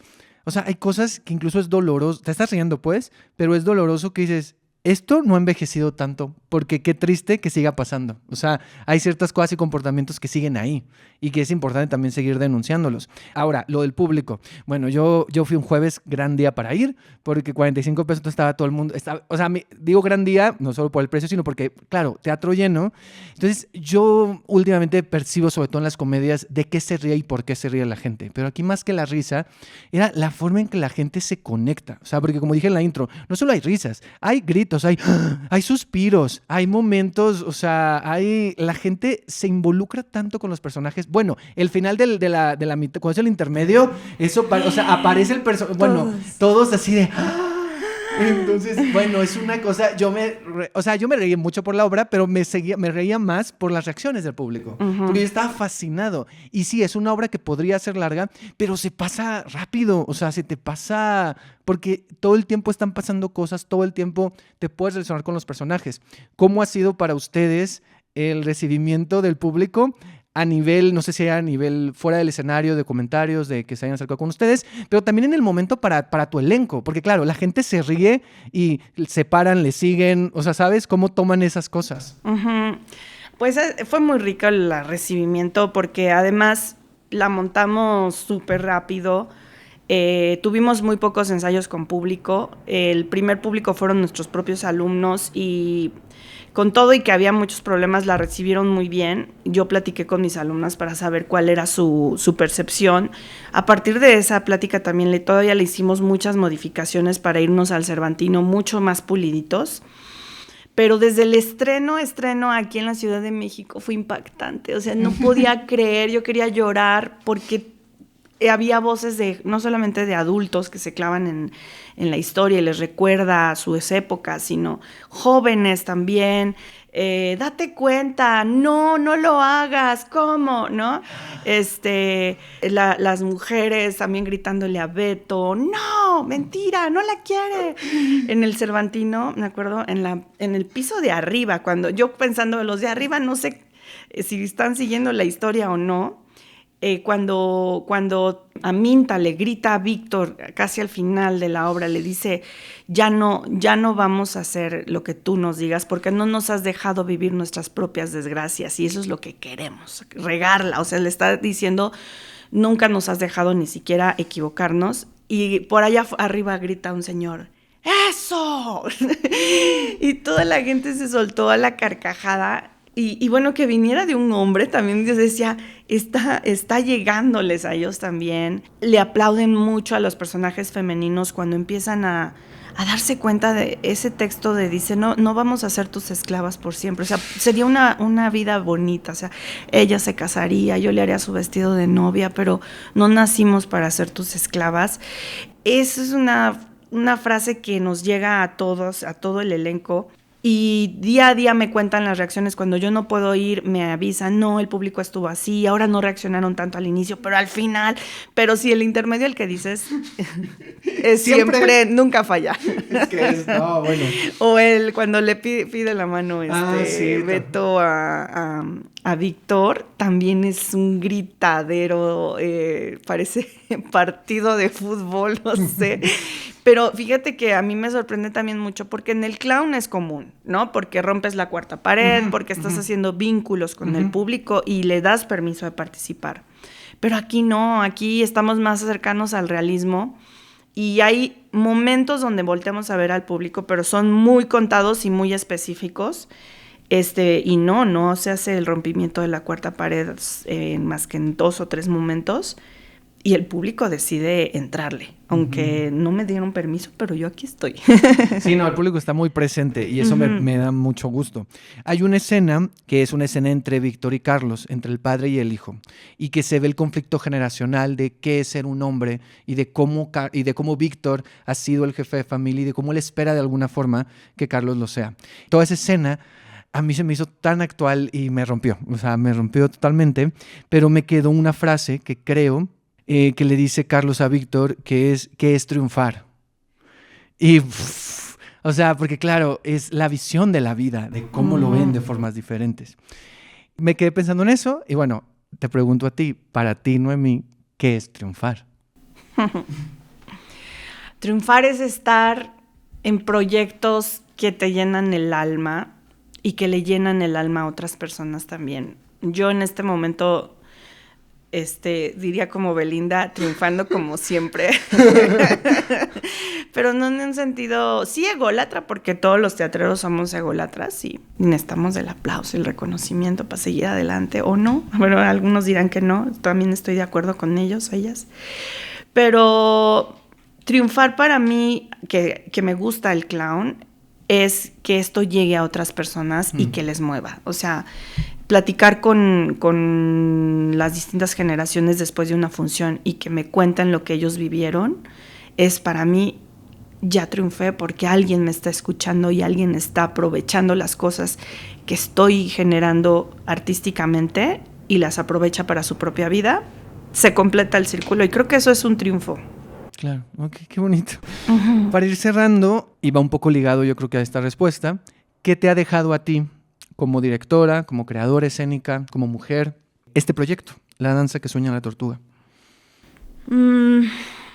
[SPEAKER 3] o sea, hay cosas que incluso es doloroso, te estás riendo pues, pero es doloroso que dices, esto no ha envejecido tanto, porque qué triste que siga pasando. O sea, hay ciertas cosas y comportamientos que siguen ahí y que es importante también seguir denunciándolos. Ahora, lo del público. Bueno, yo fui un jueves, gran día para ir, porque 45 pesos estaba todo el mundo. O sea, digo gran día, no solo por el precio, sino porque, claro, teatro lleno. Entonces, yo últimamente percibo, sobre todo en las comedias, de qué se ríe y por qué se ríe la gente. Pero aquí más que la risa, era la forma en que la gente se conecta. O sea, porque como dije en la intro, no solo hay risas, hay gritos, hay suspiros, hay momentos, o sea, la gente se involucra tanto con los personajes. Bueno, el final de la mitad, cuando es el intermedio, eso, o sea, aparece el personaje, bueno, todos así de... Entonces, bueno, es una cosa, yo me reí mucho por la obra, pero me reía más por las reacciones del público, porque yo estaba fascinado. Y sí, es una obra que podría ser larga, pero se pasa rápido, o sea, se te pasa, porque todo el tiempo están pasando cosas, todo el tiempo te puedes relacionar con los personajes. ¿Cómo ha sido para ustedes el recibimiento del público? A nivel, no sé si a nivel fuera del escenario, de comentarios, de que se hayan acercado con ustedes, pero también en el momento para tu elenco, porque claro, la gente se ríe y se paran, le siguen, o sea, ¿sabes cómo toman esas cosas?
[SPEAKER 5] Pues fue muy rico el recibimiento porque además la montamos súper rápido. Tuvimos muy pocos ensayos con público. El primer público fueron nuestros propios alumnos y con todo y que había muchos problemas la recibieron muy bien. Yo platiqué con mis alumnas para saber cuál era su percepción. A partir de esa plática también todavía le hicimos muchas modificaciones para irnos al Cervantino mucho más puliditos. Pero desde el estreno aquí en la Ciudad de México fue impactante. O sea, no podía creer, yo quería llorar porque había voces no solamente de adultos que se clavan en la historia y les recuerda sus épocas, sino jóvenes también. Date cuenta, no lo hagas, ¿cómo? ¿No? Las mujeres también gritándole a Beto, no, mentira, no la quiere. En el Cervantino, me acuerdo, en el piso de arriba, cuando yo pensando, los de arriba no sé si están siguiendo la historia o no. Cuando Aminta le grita a Víctor casi al final de la obra, le dice, ya no vamos a hacer lo que tú nos digas porque no nos has dejado vivir nuestras propias desgracias y eso es lo que queremos, regarla. O sea, le está diciendo, nunca nos has dejado ni siquiera equivocarnos. Y por allá arriba grita un señor, ¡eso! Y toda la gente se soltó a la carcajada. Y bueno, que viniera de un hombre, también Dios decía, está llegándoles a ellos también. Le aplauden mucho a los personajes femeninos cuando empiezan a darse cuenta de ese texto de dice, no vamos a ser tus esclavas por siempre. O sea, sería una vida bonita. O sea, ella se casaría, yo le haría su vestido de novia, pero no nacimos para ser tus esclavas. Esa es una frase que nos llega a todos, a todo el elenco. Y día a día me cuentan las reacciones. Cuando yo no puedo ir, me avisan, no, el público estuvo así, ahora no reaccionaron tanto al inicio, pero al final. Pero sí, el intermedio, el que dices, es siempre nunca falla.
[SPEAKER 3] Es que bueno.
[SPEAKER 5] O cuando le pide la mano Beto a Víctor, también es un gritadero, parece partido de fútbol, no sé. Pero fíjate que a mí me sorprende también mucho porque en el clown es común, ¿no? Porque rompes la cuarta pared, porque estás haciendo vínculos con el público y le das permiso de participar. Pero aquí no, aquí estamos más cercanos al realismo y hay momentos donde volteamos a ver al público, pero son muy contados y muy específicos. Y no se hace el rompimiento de la cuarta pared más que en 2 o 3 momentos. y el público decide entrarle, aunque no me dieron permiso, pero yo aquí estoy.
[SPEAKER 3] Sí, no, el público está muy presente y eso me da mucho gusto. Hay una escena que es una escena entre Víctor y Carlos, entre el padre y el hijo, y que se ve el conflicto generacional de qué es ser un hombre y de cómo Víctor ha sido el jefe de familia y de cómo él espera de alguna forma que Carlos lo sea. Toda esa escena a mí se me hizo tan actual y me rompió, o sea, me rompió totalmente, pero me quedó una frase que creo que le dice Carlos a Víctor, que es triunfar. Y, o sea, porque claro, es la visión de la vida, de cómo lo ven de formas diferentes. Me quedé pensando en eso y bueno, te pregunto a ti, para ti, Noemí, ¿qué es triunfar?
[SPEAKER 5] Triunfar es estar en proyectos que te llenan el alma y que le llenan el alma a otras personas también. Yo en este momento diría como Belinda, triunfando como siempre. Pero no en un sentido, sí ególatra, porque todos los teatreros somos ególatras y necesitamos el aplauso y el reconocimiento para seguir adelante, o no. Bueno, algunos dirán que no, también estoy de acuerdo con ellos, ellas. Pero triunfar para mí, que me gusta el clown, es que esto llegue a otras personas y que les mueva. O sea, platicar con las distintas generaciones después de una función y que me cuenten lo que ellos vivieron, es para mí, ya triunfé porque alguien me está escuchando y alguien está aprovechando las cosas que estoy generando artísticamente y las aprovecha para su propia vida. Se completa el círculo y creo que eso es un triunfo.
[SPEAKER 3] Claro, ok, qué bonito. Uh-huh. Para ir cerrando, y va un poco ligado yo creo que a esta respuesta, ¿qué te ha dejado a ti como directora, como creadora escénica, como mujer, este proyecto, La danza que sueña la tortuga?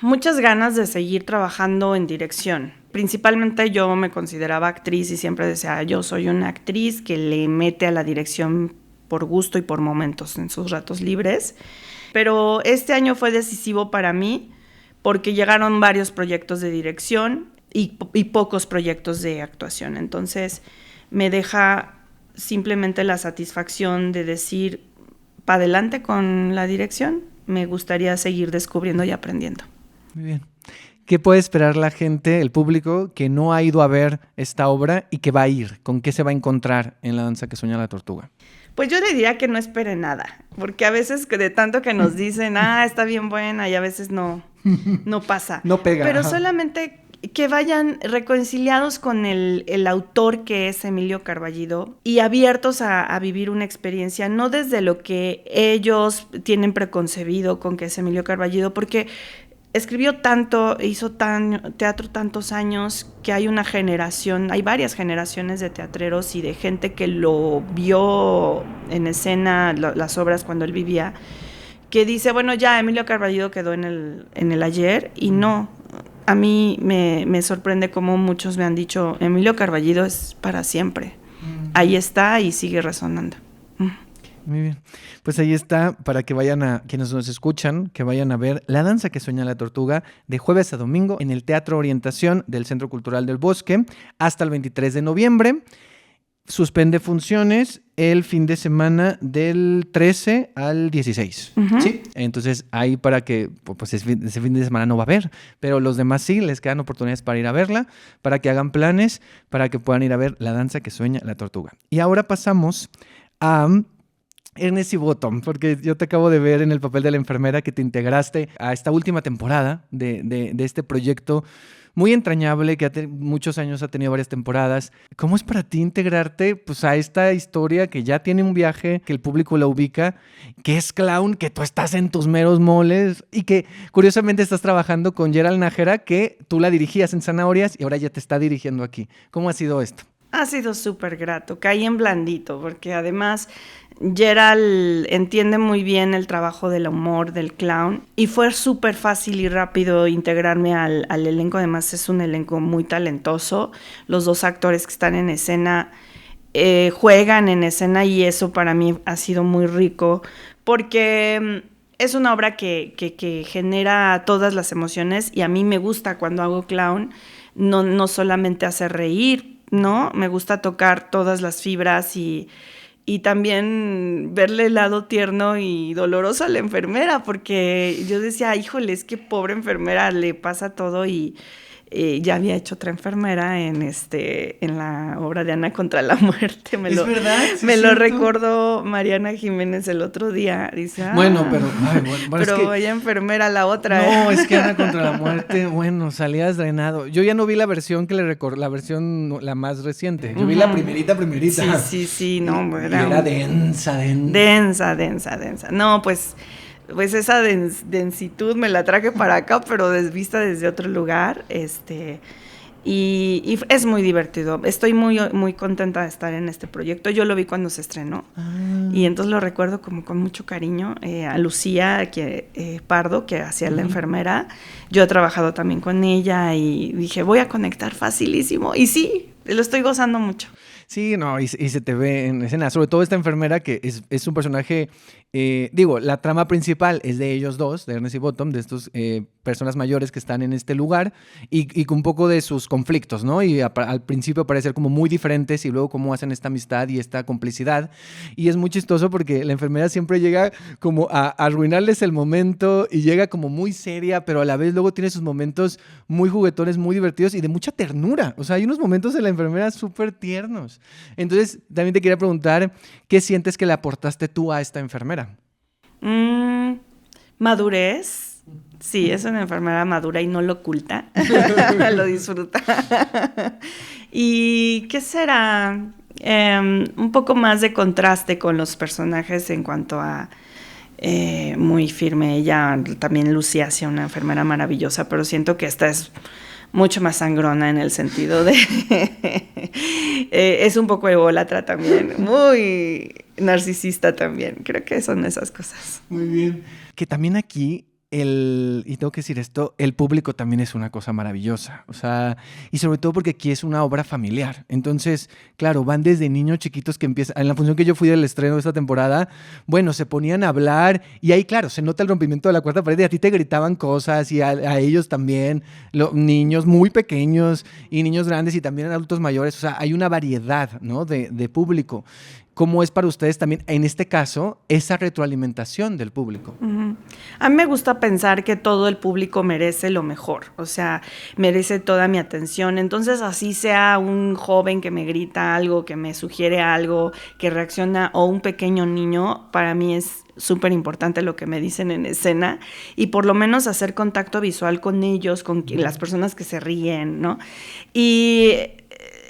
[SPEAKER 5] Muchas ganas de seguir trabajando en dirección. Principalmente yo me consideraba actriz y siempre decía, yo soy una actriz que le mete a la dirección por gusto y por momentos en sus ratos libres. Pero este año fue decisivo para mí porque llegaron varios proyectos de dirección y pocos proyectos de actuación. Entonces me deja simplemente la satisfacción de decir, para adelante con la dirección, me gustaría seguir descubriendo y aprendiendo.
[SPEAKER 3] Muy bien. ¿Qué puede esperar la gente, el público, que no ha ido a ver esta obra y que va a ir? ¿Con qué se va a encontrar en La danza que sueña la tortuga?
[SPEAKER 5] Pues yo le diría que no espere nada, porque a veces de tanto que nos dicen, está bien buena, y a veces no pasa.
[SPEAKER 3] No pega.
[SPEAKER 5] Pero solamente que vayan reconciliados con el autor, que es Emilio Carballido, y abiertos a vivir una experiencia, no desde lo que ellos tienen preconcebido con que es Emilio Carballido, porque escribió tanto, hizo teatro tantos años, que hay una generación, hay varias generaciones de teatreros y de gente que lo vio en escena, las obras cuando él vivía, que dice, bueno, ya Emilio Carballido quedó en el ayer, y no. A mí me sorprende cómo muchos me han dicho, Emilio Carballido es para siempre. Ahí está y sigue resonando.
[SPEAKER 3] Muy bien. Pues ahí está, para que vayan quienes nos escuchan, que vayan a ver La danza que sueña la tortuga de jueves a domingo en el Teatro Orientación del Centro Cultural del Bosque hasta el 23 de noviembre. Suspende funciones el fin de semana del 13 al 16. Uh-huh. ¿Sí? Entonces ahí para que, pues ese fin de semana no va a haber, pero los demás sí, les quedan oportunidades para ir a verla, para que hagan planes, para que puedan ir a ver La danza que sueña la tortuga. Y ahora pasamos a Ernest y Bottom, porque yo te acabo de ver en el papel de la enfermera que te integraste a esta última temporada de este proyecto muy entrañable que muchos años ha tenido varias temporadas. ¿Cómo es para ti integrarte pues, a esta historia que ya tiene un viaje, que el público la ubica, que es clown, que tú estás en tus meros moles y que curiosamente estás trabajando con Gerald Nájera, que tú la dirigías en Zanahorias y ahora ya te está dirigiendo aquí? ¿Cómo ha sido esto?
[SPEAKER 5] Ha sido súper grato, caí en blandito, porque además Gerald entiende muy bien el trabajo del humor, del clown, y fue súper fácil y rápido integrarme al elenco. Además es un elenco muy talentoso, los dos actores que están en escena juegan en escena, y eso para mí ha sido muy rico, porque es una obra que genera todas las emociones, y a mí me gusta cuando hago clown, no solamente hacer reír, ¿no? Me gusta tocar todas las fibras y y también verle el lado tierno y doloroso a la enfermera, porque yo decía, híjole, es que pobre enfermera, le pasa todo y ya había hecho otra enfermera en la obra de Ana contra la muerte.
[SPEAKER 3] ¿Es verdad? ¿Sí
[SPEAKER 5] Me
[SPEAKER 3] es
[SPEAKER 5] lo
[SPEAKER 3] cierto?
[SPEAKER 5] recordó Mariana Jiménez el otro día. Dice,
[SPEAKER 3] Bueno, pero
[SPEAKER 5] pero
[SPEAKER 3] es que,
[SPEAKER 5] ella enfermera la otra.
[SPEAKER 3] no, es que Ana contra la muerte, bueno, salías drenado. Yo ya no vi la versión que le recordó, la versión la más reciente. Yo vi la primerita.
[SPEAKER 5] Sí, no,
[SPEAKER 3] Y era densa.
[SPEAKER 5] densa. No, pues esa densitud me la traje para acá, pero vista desde otro lugar, y es muy divertido. Estoy muy, muy contenta de estar en este proyecto. Yo lo vi cuando se estrenó y entonces lo recuerdo como con mucho cariño. A Lucía Pardo, que hacía la enfermera, yo he trabajado también con ella y dije, voy a conectar facilísimo. Y sí, lo estoy gozando mucho.
[SPEAKER 3] Sí, no, y se te ve en escena. Sobre todo esta enfermera que es un personaje, la trama principal es de ellos dos, de Ernest y Bottom, de estos personas mayores que están en este lugar y con un poco de sus conflictos, ¿no? Y al principio parecen como muy diferentes y luego cómo hacen esta amistad y esta complicidad. Y es muy chistoso porque la enfermera siempre llega como a arruinarles el momento y llega como muy seria, pero a la vez luego tiene sus momentos muy juguetones, muy divertidos y de mucha ternura. O sea, hay unos momentos de la enfermera súper tiernos. Entonces, también te quería preguntar, ¿qué sientes que le aportaste tú a esta enfermera?
[SPEAKER 5] Madurez. Sí, es una enfermera madura y no lo oculta, lo disfruta. ¿Y qué será? Un poco más de contraste con los personajes en cuanto a muy firme. Ella también lucía hacia una enfermera maravillosa, pero siento que esta es mucho más sangrona en el sentido de es un poco ególatra también, muy narcisista también. Creo que son esas cosas.
[SPEAKER 3] Muy bien. Que también aquí y tengo que decir esto, el público también es una cosa maravillosa. O sea, y sobre todo porque aquí es una obra familiar. Entonces, claro, van desde niños chiquitos que empiezan. En la función que yo fui del estreno de esta temporada, bueno, se ponían a hablar y ahí, claro, se nota el rompimiento de la cuarta pared y a ti te gritaban cosas y a ellos también, niños muy pequeños y niños grandes y también adultos mayores. O sea, hay una variedad, ¿no? de público. ¿Cómo es para ustedes también, en este caso, esa retroalimentación del público?
[SPEAKER 5] Uh-huh. A mí me gusta pensar que todo el público merece lo mejor, o sea, merece toda mi atención. Entonces, así sea un joven que me grita algo, que me sugiere algo, que reacciona, o un pequeño niño, para mí es súper importante lo que me dicen en escena y por lo menos hacer contacto visual con ellos, con las personas que se ríen, ¿no? Y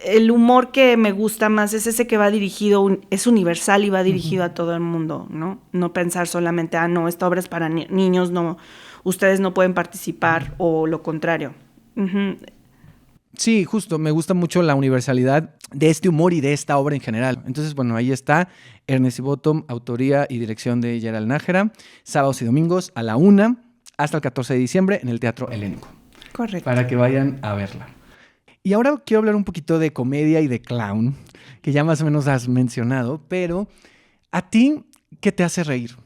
[SPEAKER 5] el humor que me gusta más es ese que va dirigido, es universal y va dirigido a todo el mundo, ¿no? No pensar solamente, no, esta obra es para niños, no, ustedes no pueden participar, o lo contrario. Uh-huh.
[SPEAKER 3] Sí, justo, me gusta mucho la universalidad de este humor y de esta obra en general. Entonces, bueno, ahí está Ernest y Bottom, autoría y dirección de Gerald Nájera, sábados y domingos a la 1 hasta el 14 de diciembre en el Teatro Helénico.
[SPEAKER 5] Correcto.
[SPEAKER 3] Para que vayan a verla. Y ahora quiero hablar un poquito de comedia y de clown, que ya más o menos has mencionado, pero ¿a ti qué te hace reír?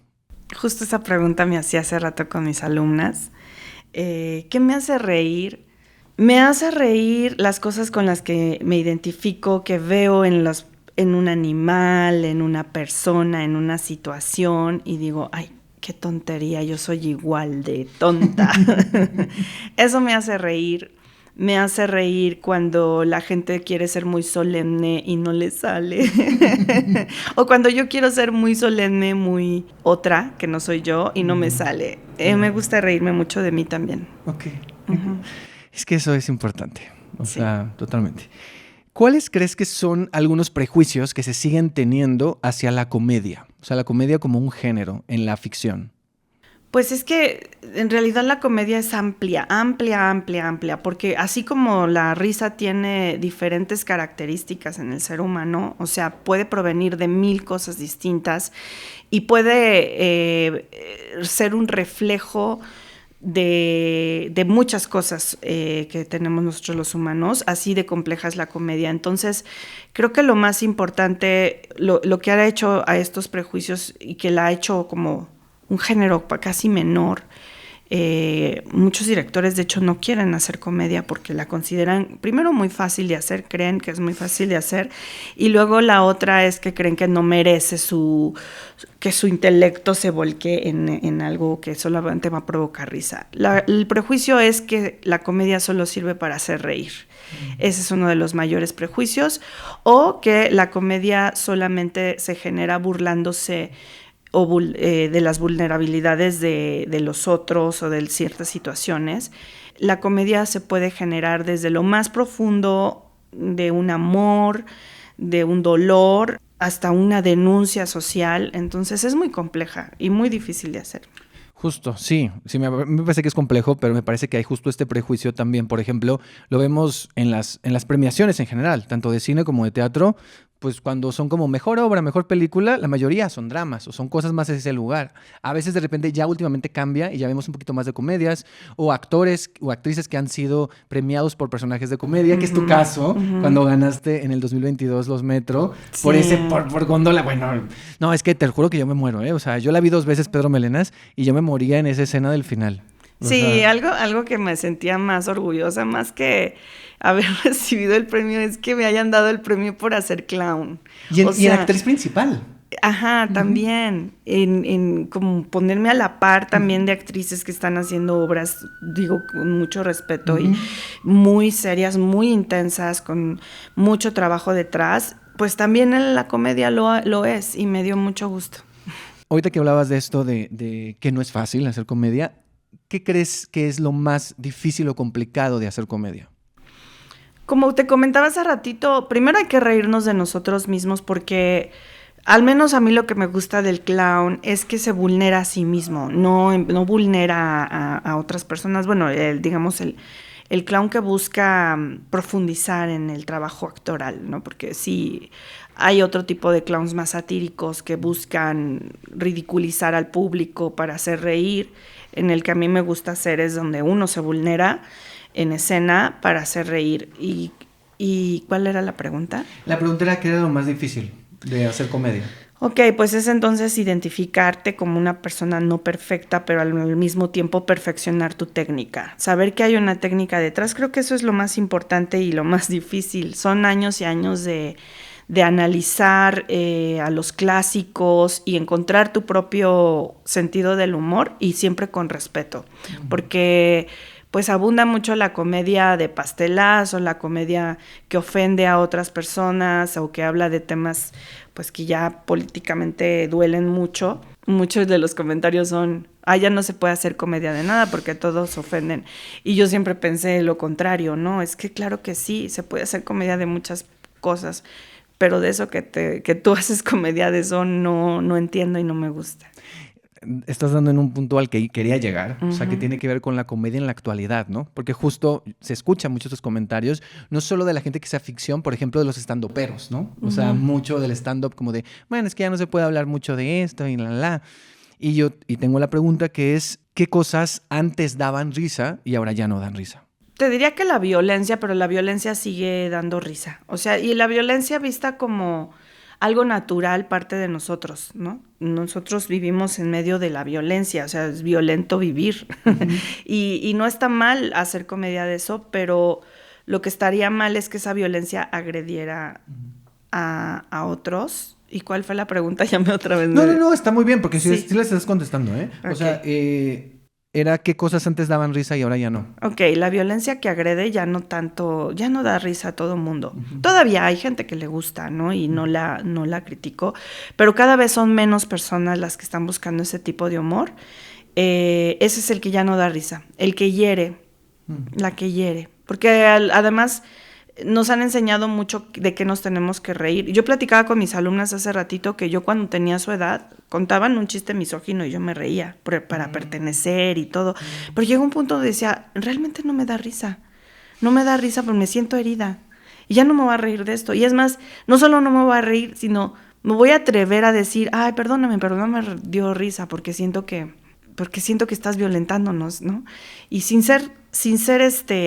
[SPEAKER 5] Justo esa pregunta me hacía hace rato con mis alumnas. ¿Qué me hace reír? Me hace reír las cosas con las que me identifico, que veo en un animal, en una persona, en una situación, y digo, ay, qué tontería, yo soy igual de tonta. Eso me hace reír. Me hace reír cuando la gente quiere ser muy solemne y no le sale. O cuando yo quiero ser muy solemne, muy otra, que no soy yo, y no me sale. Me gusta reírme mucho de mí también.
[SPEAKER 3] Ok. Uh-huh. Es que eso es importante. O sea, totalmente. ¿Cuáles crees que son algunos prejuicios que se siguen teniendo hacia la comedia? O sea, la comedia como un género en la ficción.
[SPEAKER 5] Pues es que en realidad la comedia es amplia, porque así como la risa tiene diferentes características en el ser humano, o sea, puede provenir de 1000 cosas distintas y puede ser un reflejo de muchas cosas que tenemos nosotros los humanos, así de compleja es la comedia. Entonces, creo que lo más importante, lo que ha hecho a estos prejuicios y que la ha hecho como un género casi menor, Muchos directores, de hecho, no quieren hacer comedia porque la consideran, primero, muy fácil de hacer, creen que es muy fácil de hacer, y luego la otra es que creen que no merece que su intelecto se volque en algo que solamente va a provocar risa. El prejuicio es que la comedia solo sirve para hacer reír. Ese es uno de los mayores prejuicios, o que la comedia solamente se genera burlándose de las vulnerabilidades de los otros o de ciertas situaciones. La comedia se puede generar desde lo más profundo de un amor, de un dolor, hasta una denuncia social. Entonces es muy compleja y muy difícil de hacer.
[SPEAKER 3] Justo, sí, me parece que es complejo, pero me parece que hay justo este prejuicio también. Por ejemplo, lo vemos en las premiaciones en general, tanto de cine como de teatro. Pues cuando son como mejor obra, mejor película, la mayoría son dramas o son cosas más de ese lugar. A veces de repente ya últimamente cambia y ya vemos un poquito más de comedias o actores o actrices que han sido premiados por personajes de comedia, que es tu caso, cuando ganaste en el 2022 los Metro,
[SPEAKER 5] Sí.
[SPEAKER 3] por Góndola. Bueno, no, es que te juro que yo me muero, ¿eh? O sea, yo la vi 2 veces, Pedro Melenas, y yo me moría en esa escena del final.
[SPEAKER 5] Sí, algo que me sentía más orgullosa, más que haber recibido el premio, es que me hayan dado el premio por hacer clown.
[SPEAKER 3] Y en actriz principal.
[SPEAKER 5] Ajá, también, en como ponerme a la par también de actrices que están haciendo obras, digo, con mucho respeto y muy serias, muy intensas, con mucho trabajo detrás, pues también en la comedia lo es, y me dio mucho gusto.
[SPEAKER 3] Ahorita que hablabas de esto de que no es fácil hacer comedia, ¿qué crees que es lo más difícil o complicado de hacer comedia?
[SPEAKER 5] Como te comentaba hace ratito, primero hay que reírnos de nosotros mismos porque al menos a mí lo que me gusta del clown es que se vulnera a sí mismo, no vulnera a otras personas. Bueno, digamos el clown que busca profundizar en el trabajo actoral, ¿no? Porque sí hay otro tipo de clowns más satíricos que buscan ridiculizar al público para hacer reír. En el que a mí me gusta hacer es donde uno se vulnera en escena para hacer reír. ¿Y cuál era la pregunta?
[SPEAKER 3] La pregunta era qué era lo más difícil de hacer comedia.
[SPEAKER 5] Ok, pues es entonces identificarte como una persona no perfecta, pero al mismo tiempo perfeccionar tu técnica. Saber que hay una técnica detrás, creo que eso es lo más importante y lo más difícil. Son años y años de analizar a los clásicos y encontrar tu propio sentido del humor, y siempre con respeto, porque pues abunda mucho la comedia de pastelazo, la comedia que ofende a otras personas o que habla de temas pues que ya políticamente duelen mucho. Muchos de los comentarios son, ya no se puede hacer comedia de nada porque todos ofenden. Y yo siempre pensé lo contrario, ¿no? Es que claro que sí, se puede hacer comedia de muchas cosas, pero de eso que tú haces comedia, de eso no entiendo y no me gusta.
[SPEAKER 3] Estás dando en un punto al que quería llegar, o sea, que tiene que ver con la comedia en la actualidad, ¿no? Porque justo se escuchan muchos estos comentarios, no solo de la gente que sea ficción, por ejemplo, de los estandoperos, ¿no? O sea, mucho del stand-up como de, bueno, es que ya no se puede hablar mucho de esto y la. Y tengo la pregunta que es, ¿qué cosas antes daban risa y ahora ya no dan risa?
[SPEAKER 5] Te diría que la violencia, pero la violencia sigue dando risa. O sea, y la violencia vista como algo natural, parte de nosotros, ¿no? Nosotros vivimos en medio de la violencia, o sea, es violento vivir. Y no está mal hacer comedia de eso, pero lo que estaría mal es que esa violencia agrediera a otros. ¿Y cuál fue la pregunta? Llame otra vez.
[SPEAKER 3] No, está muy bien, porque sí la estás contestando, ¿eh?
[SPEAKER 5] Okay.
[SPEAKER 3] O sea, era qué cosas antes daban risa y ahora ya no.
[SPEAKER 5] Ok, la violencia que agrede ya no da risa a todo mundo. Todavía hay gente que le gusta, ¿no? Y no la critico, pero cada vez son menos personas las que están buscando ese tipo de humor. Ese es el que ya no da risa, el que hiere, la que hiere. Porque además nos han enseñado mucho de qué nos tenemos que reír. Yo platicaba con mis alumnas hace ratito que yo cuando tenía su edad contaban un chiste misógino y yo me reía para pertenecer y todo. Pero llegó un punto donde decía, realmente no me da risa. No me da risa porque me siento herida. Y ya no me voy a reír de esto. Y es más, no solo no me voy a reír, sino me voy a atrever a decir, ay, perdóname, pero no me dio risa porque siento que estás violentándonos, ¿no? Y sin ser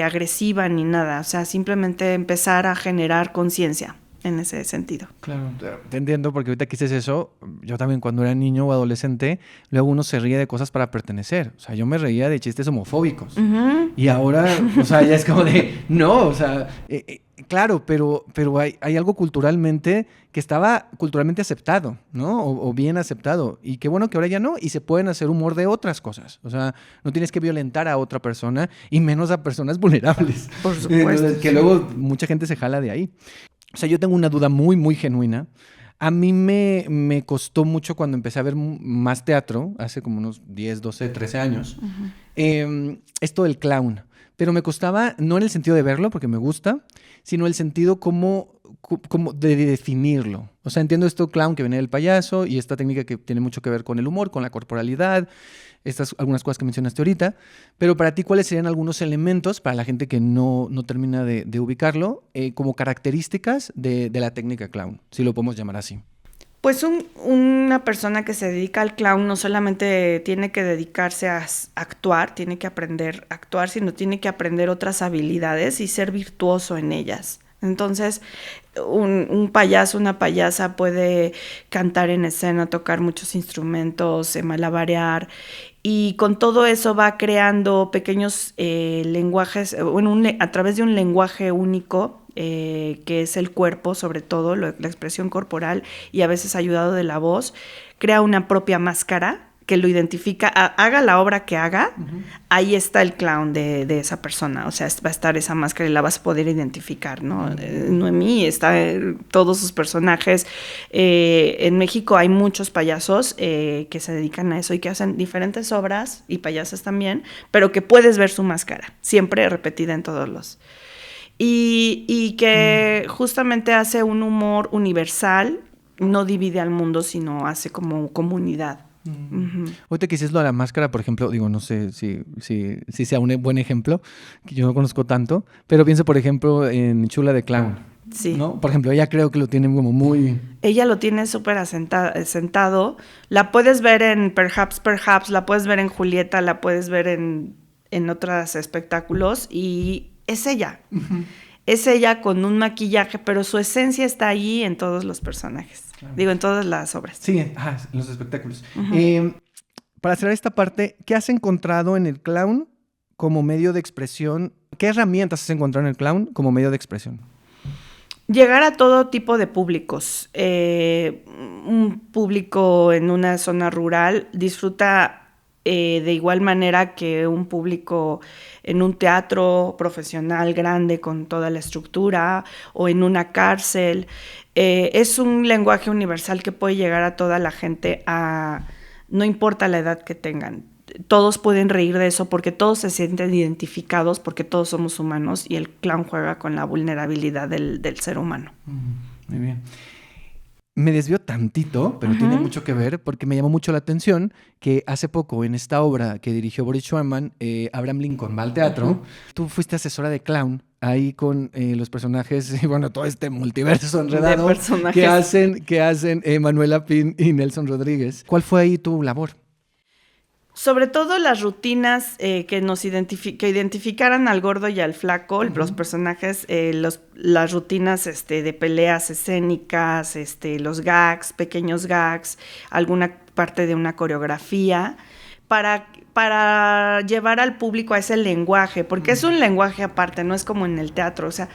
[SPEAKER 5] agresiva ni nada, o sea, simplemente empezar a generar conciencia. en ese sentido.
[SPEAKER 3] Claro, te entiendo porque ahorita que dices eso, yo también cuando era niño o adolescente, luego uno se ríe de cosas para pertenecer. O sea, yo me reía de chistes homofóbicos.
[SPEAKER 5] Ujú.
[SPEAKER 3] Y ahora, o sea, ya es como de, no, o sea, claro, pero hay algo culturalmente que estaba culturalmente aceptado, ¿no? O bien aceptado. Y qué bueno que ahora ya no, y se pueden hacer humor de otras cosas. O sea, no tienes que violentar a otra persona y menos a personas vulnerables.
[SPEAKER 5] Por supuesto.
[SPEAKER 3] Que luego mucha gente se jala de ahí. O sea, yo tengo una duda muy, muy genuina. A mí me costó mucho cuando empecé a ver más teatro, hace como unos 10, 12, 13 años, esto del clown. Pero me costaba, no en el sentido de verlo, porque me gusta, sino el sentido como de definirlo. O sea, entiendo esto clown que viene del payaso y esta técnica que tiene mucho que ver con el humor, con la corporalidad, algunas cosas que mencionaste ahorita, pero para ti, ¿cuáles serían algunos elementos, para la gente que no termina de ubicarlo, como características de la técnica clown, si lo podemos llamar así?
[SPEAKER 5] Pues una persona que se dedica al clown no solamente tiene que dedicarse a actuar, tiene que aprender a actuar, sino tiene que aprender otras habilidades y ser virtuoso en ellas. Entonces, un payaso, una payasa puede cantar en escena, tocar muchos instrumentos, malabarear, y con todo eso va creando pequeños lenguajes, a través de un lenguaje único, que es el cuerpo, sobre todo, la expresión corporal, y a veces ayudado de la voz, crea una propia máscara que lo identifica, haga la obra que haga, ahí está el clown de esa persona, o sea, va a estar esa máscara y la vas a poder identificar, ¿no? Noemí está todos sus personajes. En México hay muchos payasos que se dedican a eso y que hacen diferentes obras, y payasas también, pero que puedes ver su máscara, siempre repetida en todos los... Y que justamente hace un humor universal, no divide al mundo, sino hace como comunidad.
[SPEAKER 3] Ahorita que dices lo de la máscara, por ejemplo, digo, no sé si sea un buen ejemplo, que yo no conozco tanto, pero pienso, por ejemplo, en Chula de Clown.
[SPEAKER 5] Sí.
[SPEAKER 3] ¿No? Por ejemplo, ella creo que lo tiene como muy...
[SPEAKER 5] Ella lo tiene súper sentado. La puedes ver en Perhaps, la puedes ver en Julieta, la puedes ver en otros espectáculos, y es ella. Es ella con un maquillaje, pero su esencia está ahí en todos los personajes. Claro. Digo, en todas las obras.
[SPEAKER 3] Sí, en los espectáculos. Para cerrar esta parte, ¿qué has encontrado en el clown como medio de expresión? ¿Qué herramientas has encontrado en el clown como medio de expresión?
[SPEAKER 5] Llegar a todo tipo de públicos. Un público en una zona rural disfruta de igual manera que un público en un teatro profesional grande con toda la estructura, o en una cárcel. Es un lenguaje universal que puede llegar a toda la gente, no importa la edad que tengan. Todos pueden reír de eso porque todos se sienten identificados, porque todos somos humanos, y el clown juega con la vulnerabilidad del ser humano.
[SPEAKER 3] Muy bien. Me desvío tantito, pero tiene mucho que ver, porque me llamó mucho la atención que hace poco en esta obra que dirigió Boris Schwamman, Abraham Lincoln va al teatro, tú fuiste asesora de clown ahí con los personajes, y bueno, todo este multiverso enredado que hacen Manuela Pin y Nelson Rodríguez. ¿Cuál fue ahí tu labor?
[SPEAKER 5] Sobre todo las rutinas que identificaran al gordo y al flaco, los personajes, las rutinas de peleas escénicas, los gags, pequeños gags, alguna parte de una coreografía, para llevar al público a ese lenguaje, porque es un lenguaje aparte, no es como en el teatro, o sea,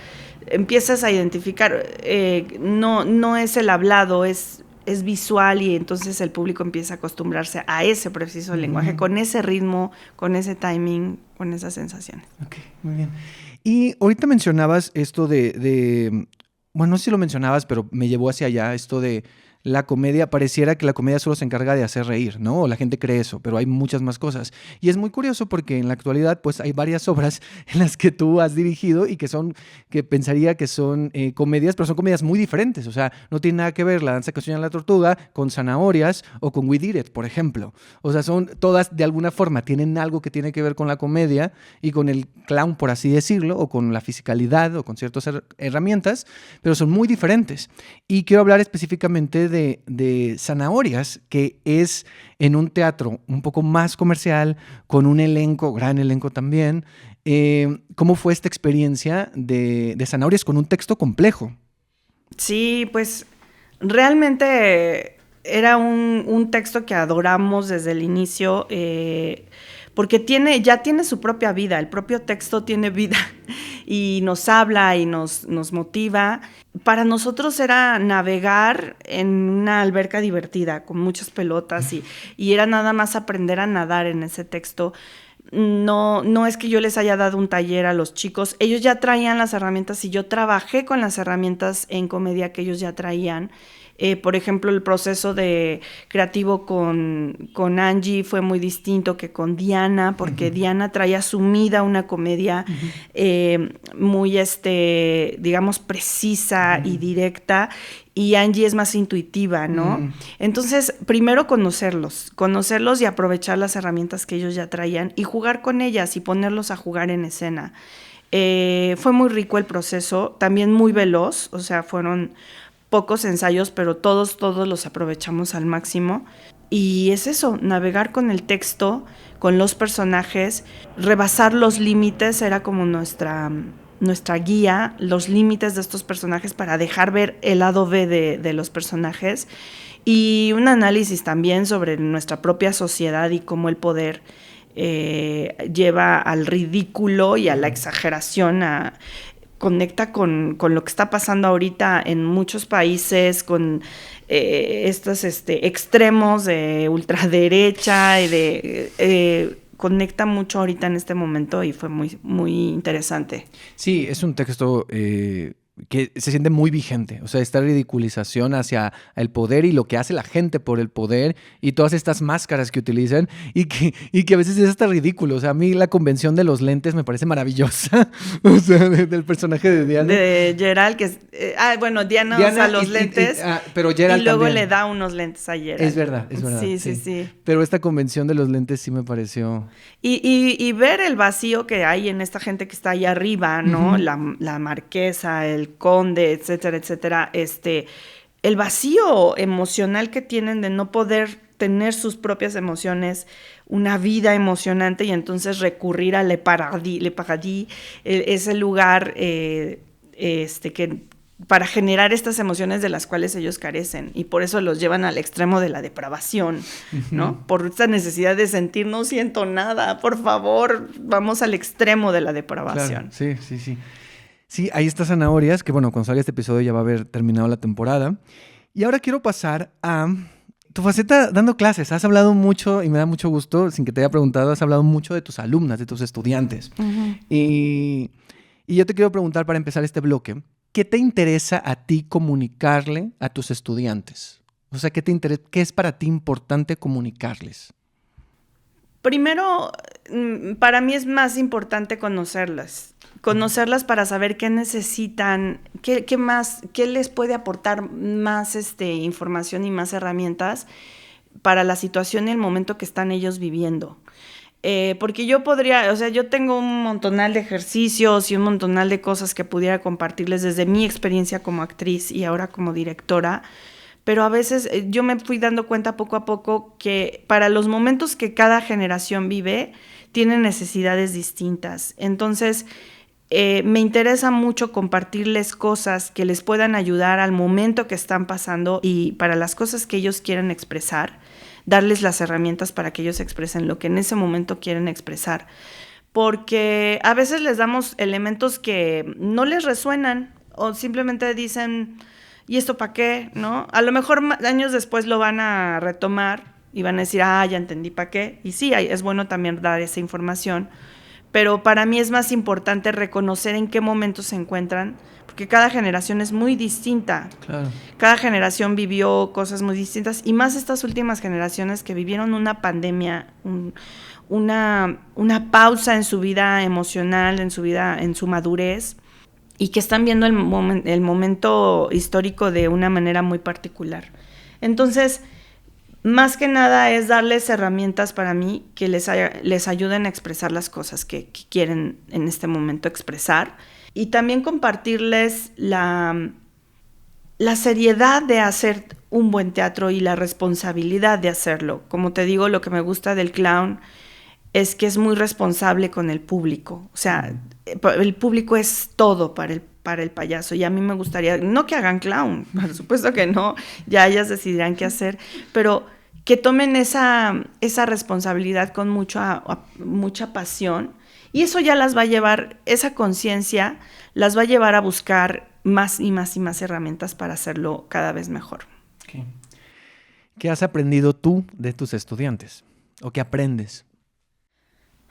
[SPEAKER 5] empiezas a identificar, no es el hablado, es visual, y entonces el público empieza a acostumbrarse a ese preciso lenguaje, con ese ritmo, con ese timing, con esas sensaciones.
[SPEAKER 3] Ok, muy bien. Y ahorita mencionabas esto bueno, no sé si lo mencionabas, pero me llevó hacia allá esto de la comedia. Pareciera que la comedia solo se encarga de hacer reír, ¿no? O la gente cree eso, pero hay muchas más cosas. Y es muy curioso porque en la actualidad, pues, hay varias obras en las que tú has dirigido y que pensaría que son comedias, pero son comedias muy diferentes. O sea, no tiene nada que ver La danza que sueña la tortuga con Zanahorias o con We Did It, por ejemplo. O sea, son todas, de alguna forma, tienen algo que tiene que ver con la comedia y con el clown, por así decirlo, o con la fisicalidad o con ciertas herramientas, pero son muy diferentes. Y quiero hablar específicamente de Zanahorias, que es en un teatro un poco más comercial, con un elenco, gran elenco también. ¿Cómo fue esta experiencia de Zanahorias con un texto complejo?
[SPEAKER 5] Sí, pues realmente era un texto que adoramos desde el inicio, porque ya tiene su propia vida, el propio texto tiene vida y nos habla y nos motiva. Para nosotros era navegar en una alberca divertida, con muchas pelotas, y era nada más aprender a nadar en ese texto. No es que yo les haya dado un taller a los chicos, ellos ya traían las herramientas y yo trabajé con las herramientas en comedia que ellos ya traían. Por ejemplo, el proceso de creativo con Angie fue muy distinto que con Diana, porque Diana traía sumida una comedia muy, digamos, precisa y directa, y Angie es más intuitiva, ¿no? Entonces, primero conocerlos y aprovechar las herramientas que ellos ya traían y jugar con ellas y ponerlos a jugar en escena. Fue muy rico el proceso, también muy veloz, o sea, fueron pocos ensayos, pero todos los aprovechamos al máximo. Y es eso, navegar con el texto, con los personajes, rebasar los límites era como nuestra guía, los límites de estos personajes para dejar ver el lado B de los personajes, y un análisis también sobre nuestra propia sociedad y cómo el poder lleva al ridículo y a la exageración, conecta con lo que está pasando ahorita en muchos países, con estos extremos de ultraderecha y conecta mucho ahorita en este momento y fue muy, muy interesante.
[SPEAKER 3] Sí, es un texto que se siente muy vigente, o sea, esta ridiculización hacia el poder y lo que hace la gente por el poder y todas estas máscaras que utilizan y que a veces es hasta ridículo. O sea, a mí la convención de los lentes me parece maravillosa, o sea, del personaje de Diana.
[SPEAKER 5] De Gerald, que es... Diana usa los lentes
[SPEAKER 3] pero Gerald
[SPEAKER 5] y luego
[SPEAKER 3] también
[SPEAKER 5] le da unos lentes a Gerald.
[SPEAKER 3] Es verdad.
[SPEAKER 5] Sí.
[SPEAKER 3] Pero esta convención de los lentes sí me pareció...
[SPEAKER 5] Y ver el vacío que hay en esta gente que está ahí arriba, ¿no?
[SPEAKER 3] Uh-huh.
[SPEAKER 5] La marquesa, el conde, etcétera, etcétera. El vacío emocional que tienen de no poder tener sus propias emociones, una vida emocionante, y entonces recurrir a Le Paradis, ese lugar que para generar estas emociones de las cuales ellos carecen, y por eso los llevan al extremo de la depravación, ¿no? Por esta necesidad de sentir, no siento nada, por favor, vamos al extremo de la depravación.
[SPEAKER 3] Claro, sí. Sí, ahí está Zanahorias, que bueno, cuando salga este episodio ya va a haber terminado la temporada. Y ahora quiero pasar a tu faceta dando clases. Has hablado mucho, y me da mucho gusto, sin que te haya preguntado, has hablado mucho de tus alumnas, de tus estudiantes. Uh-huh. Y yo te quiero preguntar, para empezar este bloque, ¿qué te interesa a ti comunicarle a tus estudiantes? O sea, ¿qué es para ti importante comunicarles?
[SPEAKER 5] Primero, para mí es más importante conocerlas para saber qué necesitan, qué les puede aportar más información y más herramientas para la situación y el momento que están ellos viviendo. Porque yo tengo un montonal de ejercicios y un montonal de cosas que pudiera compartirles desde mi experiencia como actriz y ahora como directora, pero a veces yo me fui dando cuenta poco a poco que para los momentos que cada generación vive, tienen necesidades distintas. Entonces, me interesa mucho compartirles cosas que les puedan ayudar al momento que están pasando y para las cosas que ellos quieren expresar, darles las herramientas para que ellos expresen lo que en ese momento quieren expresar. Porque a veces les damos elementos que no les resuenan o simplemente dicen, ¿y esto para qué? ¿No? A lo mejor años después lo van a retomar y van a decir, ya entendí para qué. Y sí, es bueno también dar esa información, pero para mí es más importante reconocer en qué momento se encuentran, porque cada generación es muy distinta.
[SPEAKER 3] Claro.
[SPEAKER 5] Cada generación vivió cosas muy distintas, y más estas últimas generaciones que vivieron una pandemia, una pausa en su vida emocional, en su madurez, y que están viendo el momento histórico de una manera muy particular. Entonces, más que nada es darles herramientas para mí que les ayuden a expresar las cosas que quieren en este momento expresar, y también compartirles la seriedad de hacer un buen teatro y la responsabilidad de hacerlo. Como te digo, lo que me gusta del clown es que es muy responsable con el público. O sea, el público es todo para para el payaso. Y a mí me gustaría, no que hagan clown, por supuesto que no, ya ellas decidirán qué hacer, pero que tomen esa responsabilidad con mucha pasión, y eso ya las va a llevar, esa conciencia las va a llevar a buscar más y más y más herramientas para hacerlo cada vez mejor.
[SPEAKER 3] Okay. ¿Qué has aprendido tú de tus estudiantes? ¿O qué aprendes?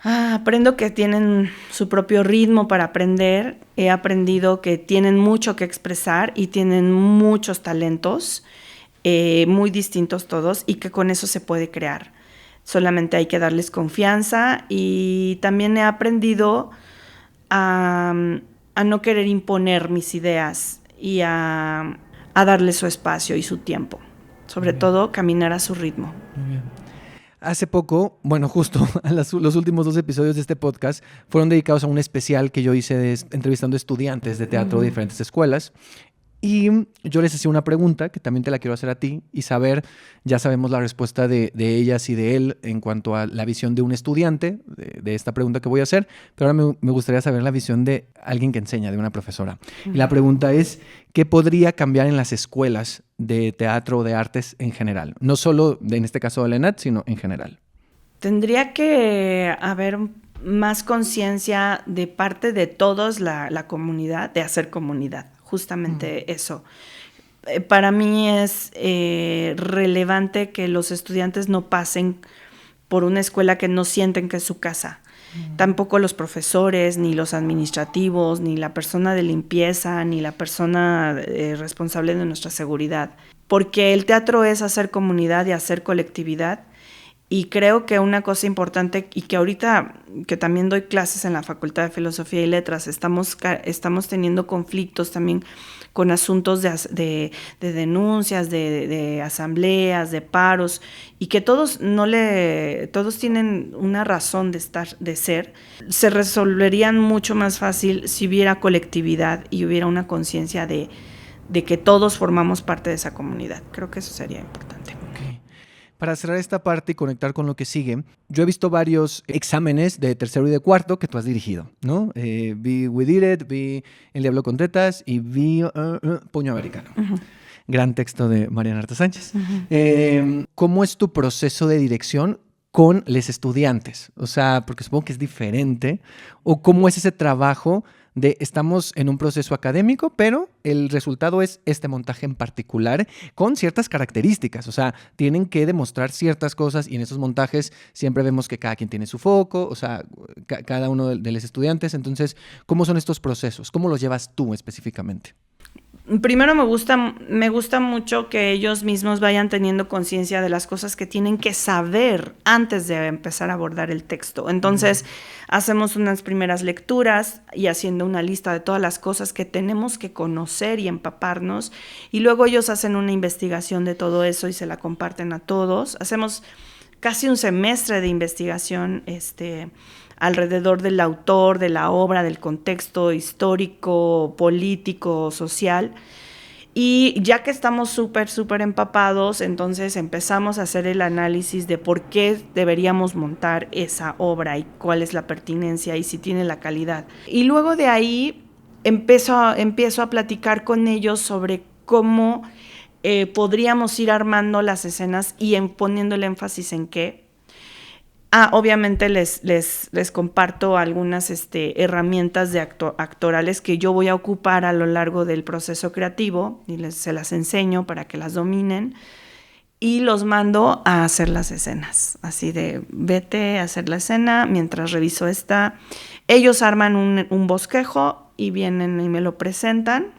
[SPEAKER 5] Aprendo que tienen su propio ritmo para aprender. He aprendido que tienen mucho que expresar y tienen muchos talentos, muy distintos todos, y que con eso se puede crear. Solamente hay que darles confianza, y también he aprendido a no querer imponer mis ideas y a darles su espacio y su tiempo. Sobre todo, caminar a su ritmo.
[SPEAKER 3] Muy bien. Hace poco, bueno, justo los últimos 2 episodios de este podcast fueron dedicados a un especial que yo hice entrevistando estudiantes de teatro de diferentes escuelas. Y yo les hacía una pregunta que también te la quiero hacer a ti y saber, ya sabemos la respuesta de ellas y de él en cuanto a la visión de un estudiante de esta pregunta que voy a hacer, pero ahora me gustaría saber la visión de alguien que enseña, de una profesora. Y la pregunta es, ¿qué podría cambiar en las escuelas de teatro o de artes en general? No solo en este caso de la ENAD, sino en general.
[SPEAKER 5] Tendría que haber más conciencia de parte de todos la comunidad, de hacer comunidad. Justamente eso. Para mí es relevante que los estudiantes no pasen por una escuela que no sienten que es su casa. Tampoco los profesores, ni los administrativos, ni la persona de limpieza, ni la persona responsable de nuestra seguridad. Porque el teatro es hacer comunidad y hacer colectividad. Y creo que una cosa importante, y que ahorita que también doy clases en la Facultad de Filosofía y Letras, estamos teniendo conflictos también con asuntos de denuncias, de asambleas, de paros, y que todos tienen una razón de ser, se resolverían mucho más fácil si hubiera colectividad y hubiera una conciencia de que todos formamos parte de esa comunidad. Creo que eso sería importante.
[SPEAKER 3] Okay. Para cerrar esta parte y conectar con lo que sigue, yo he visto varios exámenes de tercero y de cuarto que tú has dirigido, ¿no? Vi We Did It, vi El Diablo con Tetas y vi Puño Americano. Uh-huh. Gran texto de Mariana Arta Sánchez. Uh-huh. ¿Cómo es tu proceso de dirección con los estudiantes? O sea, porque supongo que es diferente. ¿O cómo es ese trabajo de estamos en un proceso académico, pero el resultado es este montaje en particular con ciertas características? O sea, tienen que demostrar ciertas cosas y en esos montajes siempre vemos que cada quien tiene su foco, o sea, cada uno de los estudiantes. Entonces, ¿cómo son estos procesos? ¿Cómo los llevas tú específicamente?
[SPEAKER 5] Primero me gusta mucho que ellos mismos vayan teniendo conciencia de las cosas que tienen que saber antes de empezar a abordar el texto. Entonces, hacemos unas primeras lecturas y haciendo una lista de todas las cosas que tenemos que conocer y empaparnos, y luego ellos hacen una investigación de todo eso y se la comparten a todos. Hacemos casi un semestre de investigación alrededor del autor, de la obra, del contexto histórico, político, social. Y ya que estamos súper empapados, entonces empezamos a hacer el análisis de por qué deberíamos montar esa obra y cuál es la pertinencia y si tiene la calidad. Y luego de ahí empiezo a platicar con ellos sobre cómo podríamos ir armando las escenas y poniendo el énfasis en qué. Obviamente les comparto algunas herramientas actorales que yo voy a ocupar a lo largo del proceso creativo y se las enseño para que las dominen y los mando a hacer las escenas. Así de, vete a hacer la escena mientras reviso esta. Ellos arman un bosquejo y vienen y me lo presentan.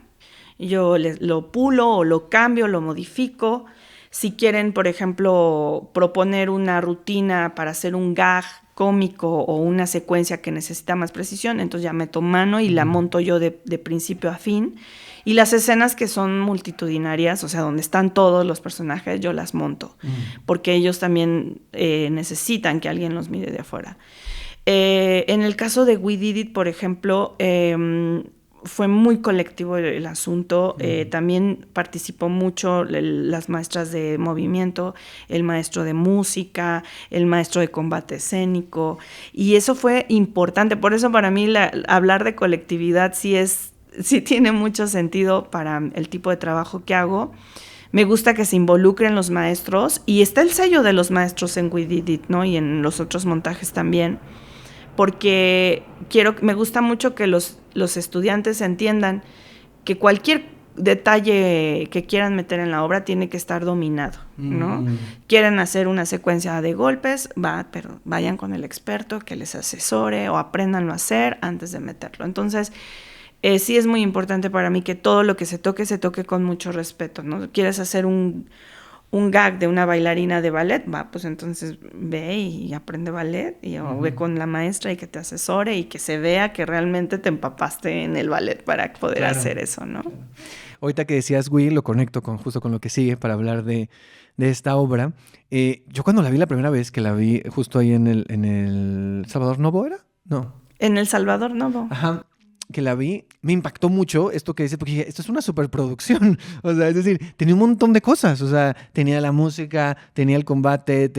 [SPEAKER 5] Yo lo pulo o lo cambio, lo modifico. Si quieren, por ejemplo, proponer una rutina para hacer un gag cómico o una secuencia que necesita más precisión, entonces ya meto mano y la monto yo de principio a fin. Y las escenas que son multitudinarias, o sea, donde están todos los personajes, yo las monto, porque ellos también necesitan que alguien los mire de afuera. En el caso de We Did It, por ejemplo, fue muy colectivo el asunto. También participó mucho las maestras de movimiento, el maestro de música, el maestro de combate escénico, y eso fue importante. Por eso para mí hablar de colectividad sí es sí tiene mucho sentido para el tipo de trabajo que hago. Me gusta que se involucren los maestros y está el sello de los maestros en We Did It, ¿no? Y en los otros montajes también, porque me gusta mucho que los estudiantes entiendan que cualquier detalle que quieran meter en la obra tiene que estar dominado, ¿no? Quieren hacer una secuencia de golpes, pero vayan con el experto que les asesore o apréndanlo a hacer antes de meterlo. Entonces, sí es muy importante para mí que todo lo que se toque con mucho respeto, ¿no? ¿Quieres hacer un gag de una bailarina de ballet? Pues entonces ve y aprende ballet o ve con la maestra y que te asesore y que se vea que realmente te empapaste en el ballet para poder hacer eso, ¿no?
[SPEAKER 3] Ahorita que decías Will, lo conecto justo con lo que sigue para hablar de esta obra. Yo cuando la vi la primera vez, que la vi justo ahí en el Salvador Novo, ¿era? No.
[SPEAKER 5] En El Salvador Novo.
[SPEAKER 3] Ajá. Que la vi, me impactó mucho esto que dice, porque dije, esto es una superproducción. O sea, es decir, tenía un montón de cosas. O sea, tenía la música, tenía el combate,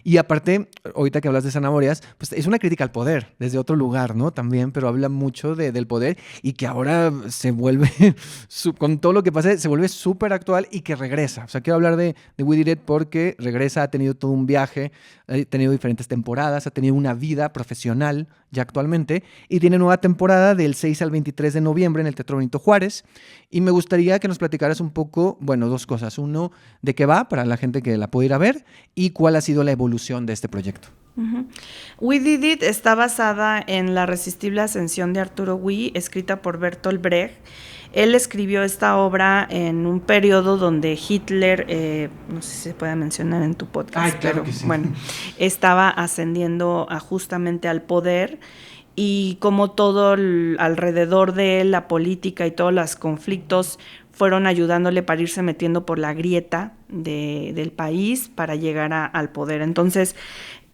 [SPEAKER 3] y aparte, ahorita que hablas de zanahorias, pues es una crítica al poder, desde otro lugar, ¿no? También, pero habla mucho del poder y que ahora se vuelve, con todo lo que pasa, se vuelve súper actual y que regresa. O sea, quiero hablar de We Did It porque regresa, ha tenido todo un viaje, ha tenido diferentes temporadas, ha tenido una vida profesional ya actualmente, y tiene nueva temporada del 6 al 23 de noviembre en el Teatro Benito Juárez. Y me gustaría que nos platicaras un poco, bueno, dos cosas. Uno, de qué va para la gente que la puede ir a ver y cuál ha sido la evolución de este proyecto.
[SPEAKER 5] Uh-huh. We Did It está basada en La Resistible Ascensión de Arturo Wee, escrita por Bertolt Brecht. Él escribió esta obra en un periodo donde Hitler, no sé si se puede mencionar en tu podcast,
[SPEAKER 3] claro que sí.
[SPEAKER 5] Bueno, estaba ascendiendo justamente al poder, y como todo alrededor de él, la política y todos los conflictos fueron ayudándole para irse metiendo por la grieta del país para llegar al poder. Entonces,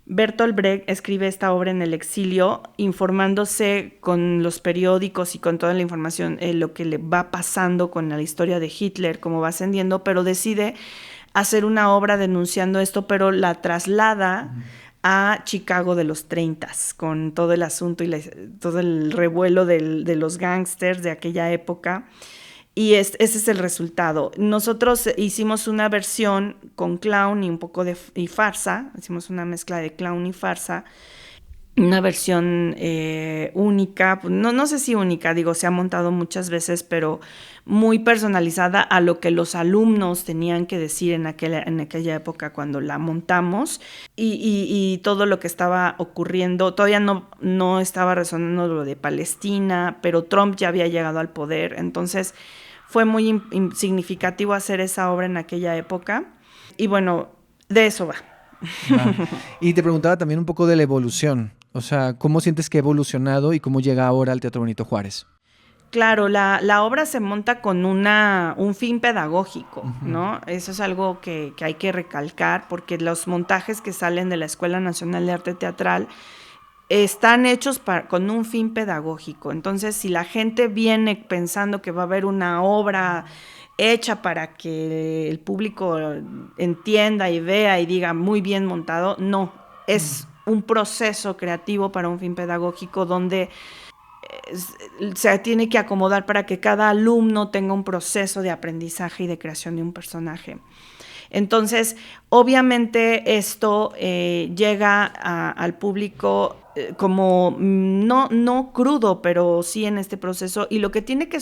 [SPEAKER 5] Bertolt Brecht escribe esta obra en el exilio, informándose con los periódicos y con toda la información, lo que le va pasando con la historia de Hitler, cómo va ascendiendo, pero decide hacer una obra denunciando esto, pero la traslada a Chicago de los 30s, con todo el asunto y todo el revuelo de los gángsters de aquella época. Y ese es el resultado. Nosotros hicimos una versión con clown y un poco y farsa. Hicimos una mezcla de clown y farsa. Una versión única. No sé si única, se ha montado muchas veces, pero muy personalizada a lo que los alumnos tenían que decir en aquella época cuando la montamos. Y todo lo que estaba ocurriendo. Todavía no estaba resonando lo de Palestina, pero Trump ya había llegado al poder. Entonces fue muy significativo hacer esa obra en aquella época. Y bueno, de eso va.
[SPEAKER 3] Y te preguntaba también un poco de la evolución. O sea, ¿cómo sientes que ha evolucionado y cómo llega ahora al Teatro Benito Juárez?
[SPEAKER 5] Claro, la obra se monta con un fin pedagógico, ¿no? Eso es algo que hay que recalcar, porque los montajes que salen de la Escuela Nacional de Arte Teatral están hechos con un fin pedagógico. Entonces, si la gente viene pensando que va a haber una obra hecha para que el público entienda y vea y diga muy bien montado, no, es un proceso creativo para un fin pedagógico donde se tiene que acomodar para que cada alumno tenga un proceso de aprendizaje y de creación de un personaje. Entonces, obviamente esto llega al público como no crudo, pero sí en este proceso. Y lo que tiene que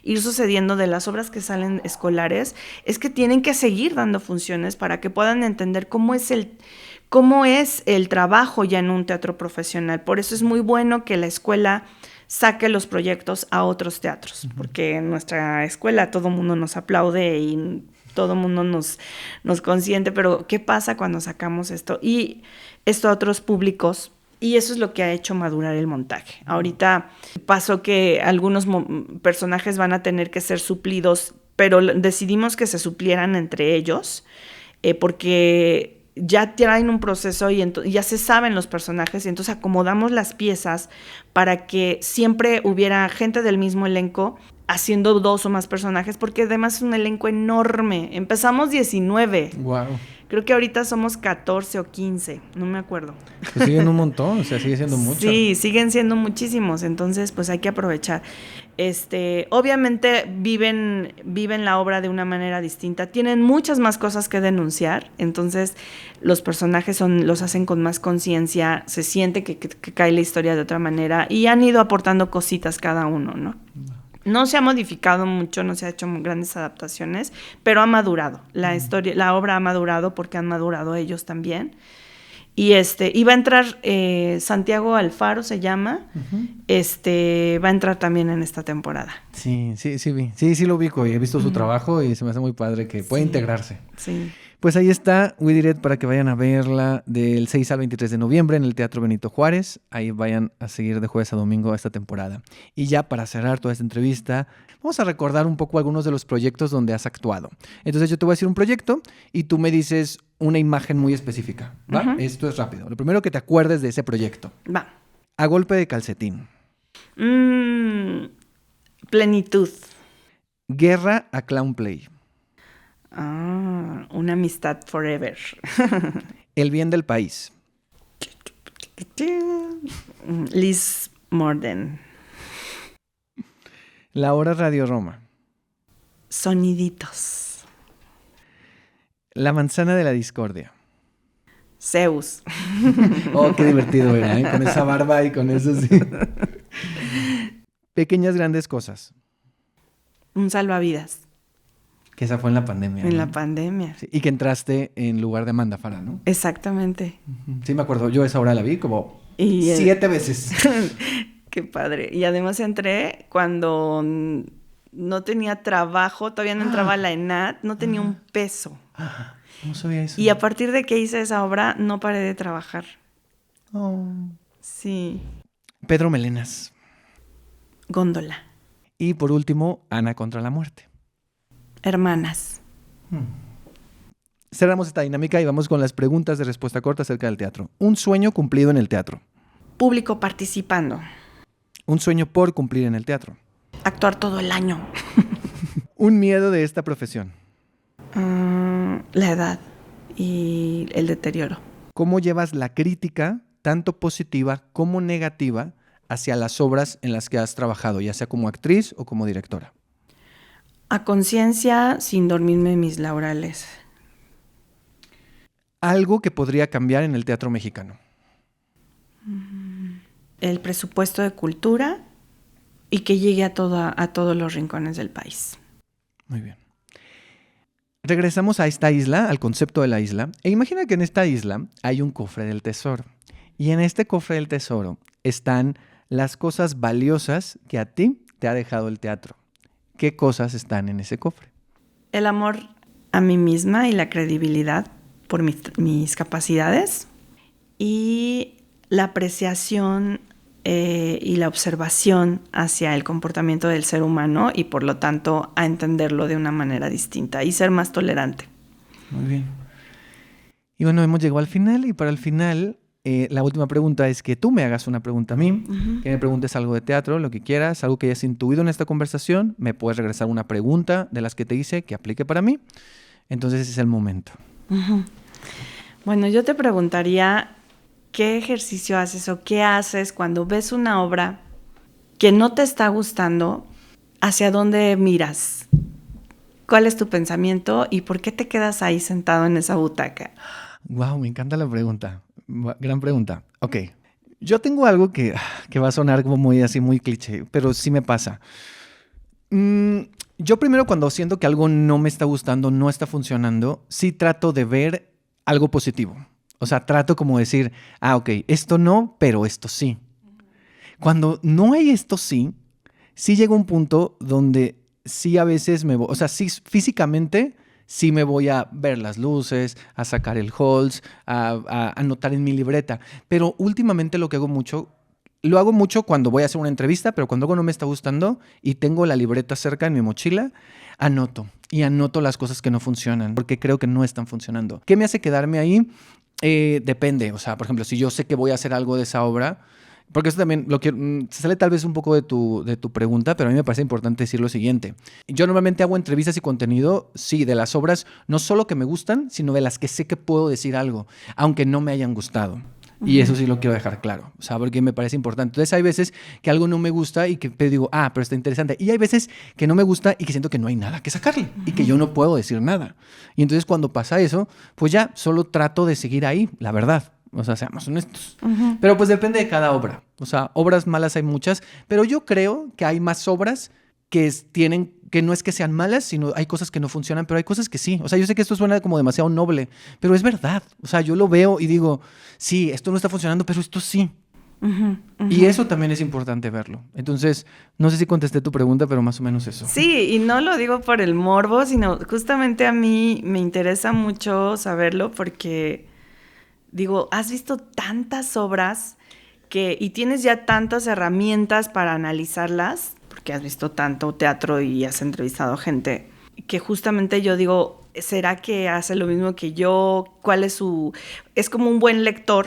[SPEAKER 5] ir sucediendo de las obras que salen escolares, es que tienen que seguir dando funciones para que puedan entender cómo es el trabajo ya en un teatro profesional. Por eso es muy bueno que la escuela saque los proyectos a otros teatros, porque en nuestra escuela todo el mundo nos aplaude y todo el mundo nos consiente, pero ¿qué pasa cuando sacamos esto a otros públicos? Y eso es lo que ha hecho madurar el montaje. Ahorita pasó que algunos personajes van a tener que ser suplidos, pero decidimos que se suplieran entre ellos, porque ya traen un proceso y ya se saben los personajes, y entonces acomodamos las piezas para que siempre hubiera gente del mismo elenco haciendo 2 o más personajes, porque además es un elenco enorme. Empezamos 19.
[SPEAKER 3] Wow.
[SPEAKER 5] Creo que ahorita somos 14 o 15, no me acuerdo.
[SPEAKER 3] Pues siguen un montón, o sea, sigue siendo mucho.
[SPEAKER 5] Sí, siguen siendo muchísimos, entonces pues hay que aprovechar. Obviamente viven la obra de una manera distinta, tienen muchas más cosas que denunciar, entonces los personajes los hacen con más conciencia, se siente que cae la historia de otra manera y han ido aportando cositas cada uno, ¿no? No se ha modificado mucho, no se ha hecho grandes adaptaciones, pero ha madurado. La obra ha madurado porque han madurado ellos también. Y va a entrar Santiago Alfaro, se llama. Va a entrar también en esta temporada.
[SPEAKER 3] Sí, vi. Sí, lo ubico y he visto su trabajo y se me hace muy padre que pueda integrarse.
[SPEAKER 5] Sí.
[SPEAKER 3] Pues ahí está We Did It para que vayan a verla del 6 al 23 de noviembre en el Teatro Benito Juárez. Ahí vayan a seguir de jueves a domingo esta temporada. Y ya para cerrar toda esta entrevista, vamos a recordar un poco algunos de los proyectos donde has actuado. Entonces yo te voy a decir un proyecto y tú me dices una imagen muy específica, ¿va? Esto es rápido. Lo primero que te acuerdes de ese proyecto.
[SPEAKER 5] Va.
[SPEAKER 3] A golpe de calcetín.
[SPEAKER 5] Plenitud.
[SPEAKER 3] Guerra a Clown Play.
[SPEAKER 5] Una amistad forever.
[SPEAKER 3] El bien del país.
[SPEAKER 5] Liz Morden.
[SPEAKER 3] La hora Radio Roma.
[SPEAKER 5] Soniditos.
[SPEAKER 3] La manzana de la discordia.
[SPEAKER 5] Zeus.
[SPEAKER 3] Oh, qué divertido era, ¿eh? Con esa barba y con eso sí. Pequeñas grandes cosas.
[SPEAKER 5] Un salvavidas.
[SPEAKER 3] Que esa fue en la pandemia.
[SPEAKER 5] En
[SPEAKER 3] ¿no?
[SPEAKER 5] la pandemia.
[SPEAKER 3] Sí, y que entraste en lugar de Amanda Farah, ¿no?
[SPEAKER 5] Exactamente.
[SPEAKER 3] Sí, me acuerdo. Yo esa hora la vi como
[SPEAKER 5] Y
[SPEAKER 3] 7 veces.
[SPEAKER 5] Qué padre. Y además entré cuando no tenía trabajo, todavía no entraba a la ENAD, no tenía un peso.
[SPEAKER 3] No sabía eso.
[SPEAKER 5] Y a partir de que hice esa obra, no paré de trabajar.
[SPEAKER 3] Oh.
[SPEAKER 5] Sí.
[SPEAKER 3] Pedro Melenas.
[SPEAKER 5] Góndola.
[SPEAKER 3] Y por último, Ana contra la muerte.
[SPEAKER 5] Hermanas.
[SPEAKER 3] Cerramos esta dinámica y vamos con las preguntas de respuesta corta acerca del teatro. Un sueño cumplido en el teatro.
[SPEAKER 5] Público participando.
[SPEAKER 3] Un sueño por cumplir en el teatro.
[SPEAKER 5] Actuar todo el año.
[SPEAKER 3] Un miedo de esta profesión.
[SPEAKER 5] La edad y el deterioro.
[SPEAKER 3] ¿Cómo llevas la crítica, tanto positiva como negativa, hacia las obras en las que has trabajado, ya sea como actriz o como directora?
[SPEAKER 5] A conciencia, sin dormirme mis laureles.
[SPEAKER 3] Algo que podría cambiar en el teatro mexicano.
[SPEAKER 5] El presupuesto de cultura y que llegue a todos los rincones del país.
[SPEAKER 3] Muy bien. Regresamos a esta isla, al concepto de la isla, e imagina que en esta isla hay un cofre del tesoro. Y en este cofre del tesoro están las cosas valiosas que a ti te ha dejado el teatro. ¿Qué cosas están en ese cofre?
[SPEAKER 5] El amor a mí misma y la credibilidad por mis capacidades y la apreciación y la observación hacia el comportamiento del ser humano y por lo tanto a entenderlo de una manera distinta y ser más tolerante.
[SPEAKER 3] Muy bien. Y bueno, hemos llegado al final y para el final la última pregunta es que tú me hagas una pregunta a mí, que me preguntes algo de teatro, lo que quieras, algo que hayas intuido en esta conversación, me puedes regresar una pregunta de las que te hice que aplique para mí. Entonces ese es el momento.
[SPEAKER 5] Bueno, yo te preguntaría qué ejercicio haces o qué haces cuando ves una obra que no te está gustando, ¿hacia dónde miras? ¿Cuál es tu pensamiento y por qué te quedas ahí sentado en esa butaca?
[SPEAKER 3] Wow, me encanta la pregunta. Gran pregunta. Ok. Yo tengo algo que va a sonar como muy así, muy cliché, pero sí me pasa. Yo primero cuando siento que algo no me está gustando, no está funcionando, sí trato de ver algo positivo. O sea, trato como decir, ok, esto no, pero esto sí. Cuando no hay esto sí llega un punto donde sí a veces me voy, o sea, sí físicamente sí me voy a ver las luces, a sacar el holz, a anotar en mi libreta. Pero últimamente lo hago mucho cuando voy a hacer una entrevista, pero cuando algo no me está gustando y tengo la libreta cerca en mi mochila, anoto las cosas que no funcionan, porque creo que no están funcionando. ¿Qué me hace quedarme ahí? Depende. O sea, por ejemplo, si yo sé que voy a hacer algo de esa obra, Porque eso también se sale tal vez un poco de tu pregunta, pero a mí me parece importante decir lo siguiente. Yo normalmente hago entrevistas y contenido, sí, de las obras, no solo que me gustan, sino de las que sé que puedo decir algo, aunque no me hayan gustado. Y eso sí lo quiero dejar claro, o sea, porque me parece importante. Entonces hay veces que algo no me gusta y que digo, pero está interesante. Y hay veces que no me gusta y que siento que no hay nada que sacarle y que yo no puedo decir nada. Y entonces cuando pasa eso, pues ya solo trato de seguir ahí, la verdad. O sea, seamos honestos. Pero pues depende de cada obra. O sea, obras malas hay muchas, pero yo creo que hay más obras que no es que sean malas, sino hay cosas que no funcionan, pero hay cosas que sí. O sea, yo sé que esto suena como demasiado noble, pero es verdad. O sea, yo lo veo y digo, sí, esto no está funcionando, pero esto sí. Y eso también es importante verlo. Entonces, no sé si contesté tu pregunta, pero más o menos eso.
[SPEAKER 5] Sí, y no lo digo por el morbo, sino justamente a mí me interesa mucho saberlo porque, digo, has visto tantas obras y tienes ya tantas herramientas para analizarlas, porque has visto tanto teatro y has entrevistado gente, que justamente yo digo, ¿será que hace lo mismo que yo? ¿Cuál es su...? Es como un buen lector.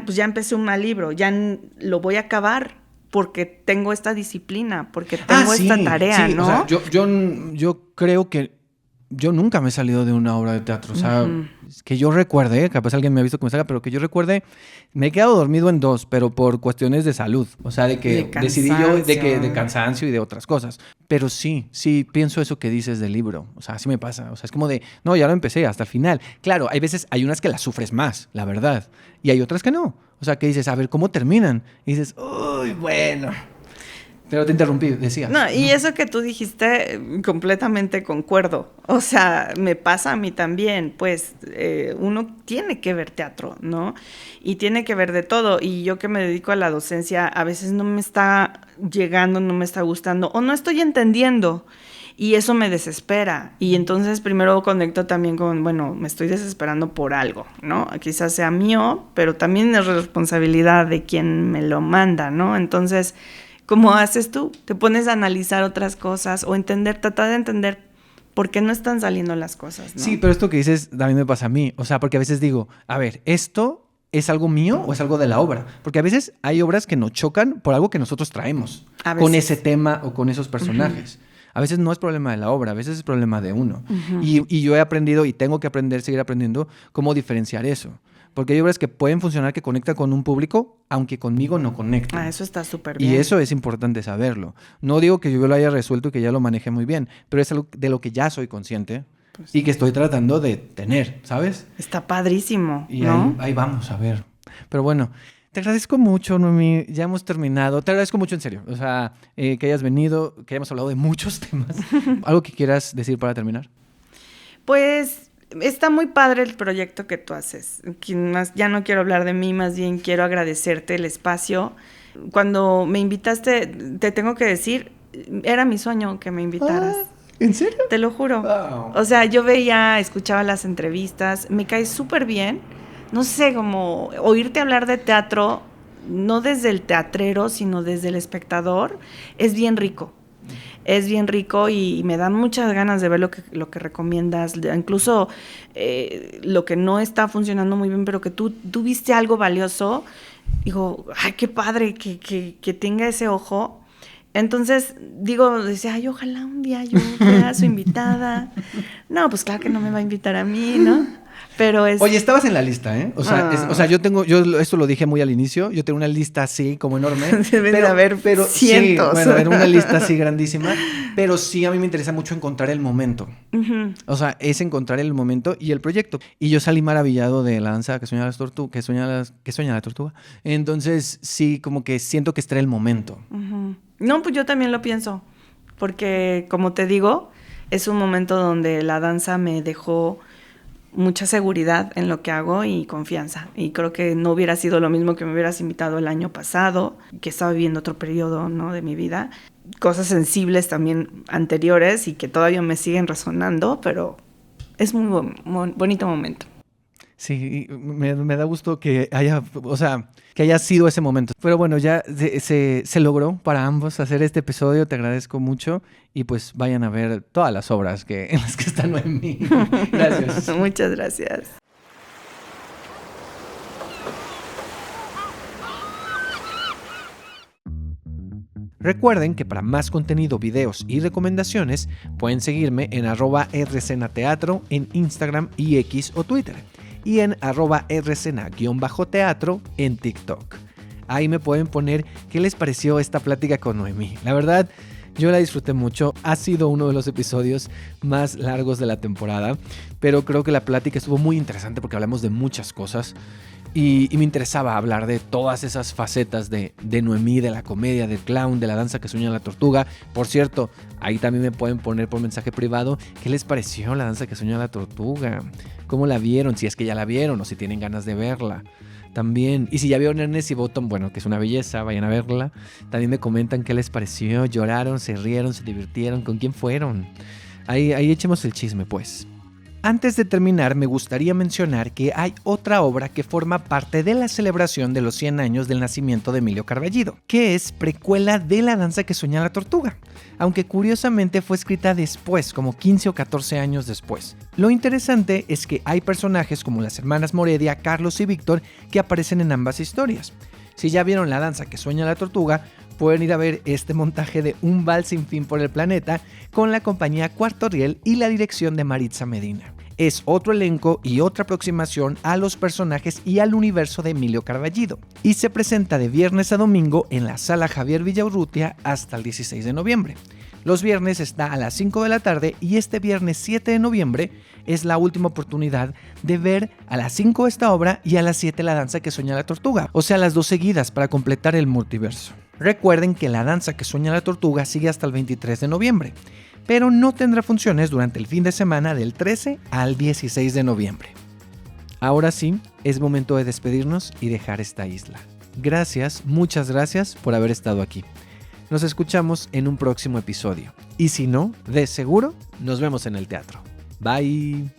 [SPEAKER 5] Pues ya empecé un mal libro, ya lo voy a acabar porque tengo esta disciplina, porque tengo esta tarea,
[SPEAKER 3] sí,
[SPEAKER 5] ¿no?
[SPEAKER 3] O sea, yo creo que yo nunca me he salido de una obra de teatro. O sea, que yo recuerde, capaz alguien me ha visto que me salga, pero que yo recuerde, me he quedado dormido en 2, pero por cuestiones de salud. O sea, de que decidí yo, de cansancio y de otras cosas. Pero sí pienso eso que dices del libro. O sea, así me pasa. O sea, es como de, no, ya lo empecé hasta el final. Claro, hay unas que las sufres más, la verdad. Y hay otras que no. O sea, que dices, a ver, ¿cómo terminan? Y dices, uy, bueno... Pero te interrumpí, decías.
[SPEAKER 5] No, y eso que tú dijiste, completamente concuerdo. O sea, me pasa a mí también, pues uno tiene que ver teatro, ¿no? Y tiene que ver de todo. Y yo que me dedico a la docencia, a veces no me está llegando, no me está gustando, o no estoy entendiendo. Y eso me desespera. Y entonces primero conecto también con, bueno, me estoy desesperando por algo, ¿no? Quizás sea mío, pero también es responsabilidad de quien me lo manda, ¿no? Entonces... ¿Cómo haces tú? Te pones a analizar otras cosas o tratar de entender por qué no están saliendo las cosas, ¿no?
[SPEAKER 3] Sí, pero esto que dices también me pasa a mí. O sea, porque a veces digo, a ver, ¿esto es algo mío o es algo de la obra? Porque a veces hay obras que nos chocan por algo que nosotros traemos con ese tema o con esos personajes. A veces no es problema de la obra, a veces es problema de uno. Y yo he aprendido y tengo que seguir aprendiendo cómo diferenciar eso. Porque hay obras que pueden funcionar, que conectan con un público, aunque conmigo no conecten.
[SPEAKER 5] Eso está súper bien.
[SPEAKER 3] Y eso es importante saberlo. No digo que yo lo haya resuelto y que ya lo maneje muy bien, pero es algo de lo que ya soy consciente y que estoy tratando de tener, ¿sabes?
[SPEAKER 5] Está padrísimo,
[SPEAKER 3] y
[SPEAKER 5] ¿no?
[SPEAKER 3] ahí vamos a ver. Pero bueno, te agradezco mucho, Noemí. Ya hemos terminado. Te agradezco mucho, en serio. O sea, que hayas venido, que hayamos hablado de muchos temas. ¿Algo que quieras decir para terminar?
[SPEAKER 5] Pues... Está muy padre el proyecto que tú haces. Ya no quiero hablar de mí, más bien quiero agradecerte el espacio. Cuando me invitaste, te tengo que decir, era mi sueño que me invitaras.
[SPEAKER 3] ¿En serio?
[SPEAKER 5] Te lo juro.
[SPEAKER 3] Wow.
[SPEAKER 5] O sea, yo escuchaba las entrevistas, me caes súper bien. No sé, como oírte hablar de teatro, no desde el teatrero, sino desde el espectador, es bien rico. Es bien rico y me dan muchas ganas de ver lo que recomiendas, incluso lo que no está funcionando muy bien, pero que tú viste algo valioso. Digo, ay, qué padre que tenga ese ojo. Entonces, decía, ay, ojalá un día yo fuera su invitada. No, pues claro que no me va a invitar a mí, ¿no? Pero
[SPEAKER 3] Oye, estabas en la lista, ¿eh? O sea, esto lo dije muy al inicio, yo tengo una lista así como enorme.
[SPEAKER 5] Deben de haber cientos.
[SPEAKER 3] Sí, bueno, era una lista así grandísima, pero sí a mí me interesa mucho encontrar el momento. O sea, es encontrar el momento y el proyecto. Y yo salí maravillado de la danza que sueña la tortuga. Entonces, sí, como que siento que está el momento.
[SPEAKER 5] No, pues yo también lo pienso, porque como te digo, es un momento donde la danza me dejó mucha seguridad en lo que hago y confianza. Y creo que no hubiera sido lo mismo que me hubieras invitado el año pasado, que estaba viviendo otro periodo, ¿no?, de mi vida. Cosas sensibles también anteriores y que todavía me siguen resonando, pero es muy bonito momento.
[SPEAKER 3] Sí, me da gusto que haya sido ese momento. Pero bueno, ya se logró para ambos hacer este episodio. Te agradezco mucho y pues vayan a ver todas las obras en las que está Noemí. Gracias.
[SPEAKER 5] Muchas gracias.
[SPEAKER 3] Recuerden que para más contenido, videos y recomendaciones pueden seguirme en @rcenateatro en Instagram y X o Twitter y en @rcena_teatro en TikTok. Ahí me pueden poner qué les pareció esta plática con Noemí. La verdad, yo la disfruté mucho. Ha sido uno de los episodios más largos de la temporada, pero creo que la plática estuvo muy interesante porque hablamos de muchas cosas. Y me interesaba hablar de todas esas facetas de Noemí, de la comedia, del clown, de la danza que sueña la tortuga. Por cierto, ahí también me pueden poner por mensaje privado qué les pareció la danza que sueña la tortuga. ¿Cómo la vieron? Si es que ya la vieron o si tienen ganas de verla. También, y si ya vieron Ernest y Bottom, bueno, que es una belleza, vayan a verla. También me comentan qué les pareció, lloraron, se rieron, se divirtieron, con quién fueron. Ahí echemos el chisme, pues. Antes de terminar, me gustaría mencionar que hay otra obra que forma parte de la celebración de los 100 años del nacimiento de Emilio Carballido, que es precuela de La danza que sueña la tortuga, aunque curiosamente fue escrita después, como 15 o 14 años después. Lo interesante es que hay personajes como las hermanas Moredia, Carlos y Víctor, que aparecen en ambas historias. Si ya vieron La danza que sueña la tortuga, pueden ir a ver este montaje de Un vals sin fin por el planeta con la compañía Cuarto Riel y la dirección de Maritza Medina. Es otro elenco y otra aproximación a los personajes y al universo de Emilio Carballido, y se presenta de viernes a domingo en la Sala Javier Villaurrutia hasta el 16 de noviembre. Los viernes está a las 5 de la tarde y este viernes 7 de noviembre es la última oportunidad de ver a las 5 esta obra y a las 7 La danza que sueña la tortuga, o sea, las dos seguidas para completar el multiverso. Recuerden que La danza que sueña la tortuga sigue hasta el 23 de noviembre, pero no tendrá funciones durante el fin de semana del 13 al 16 de noviembre. Ahora sí, es momento de despedirnos y dejar esta isla. Gracias, muchas gracias por haber estado aquí. Nos escuchamos en un próximo episodio. Y si no, de seguro, nos vemos en el teatro. Bye.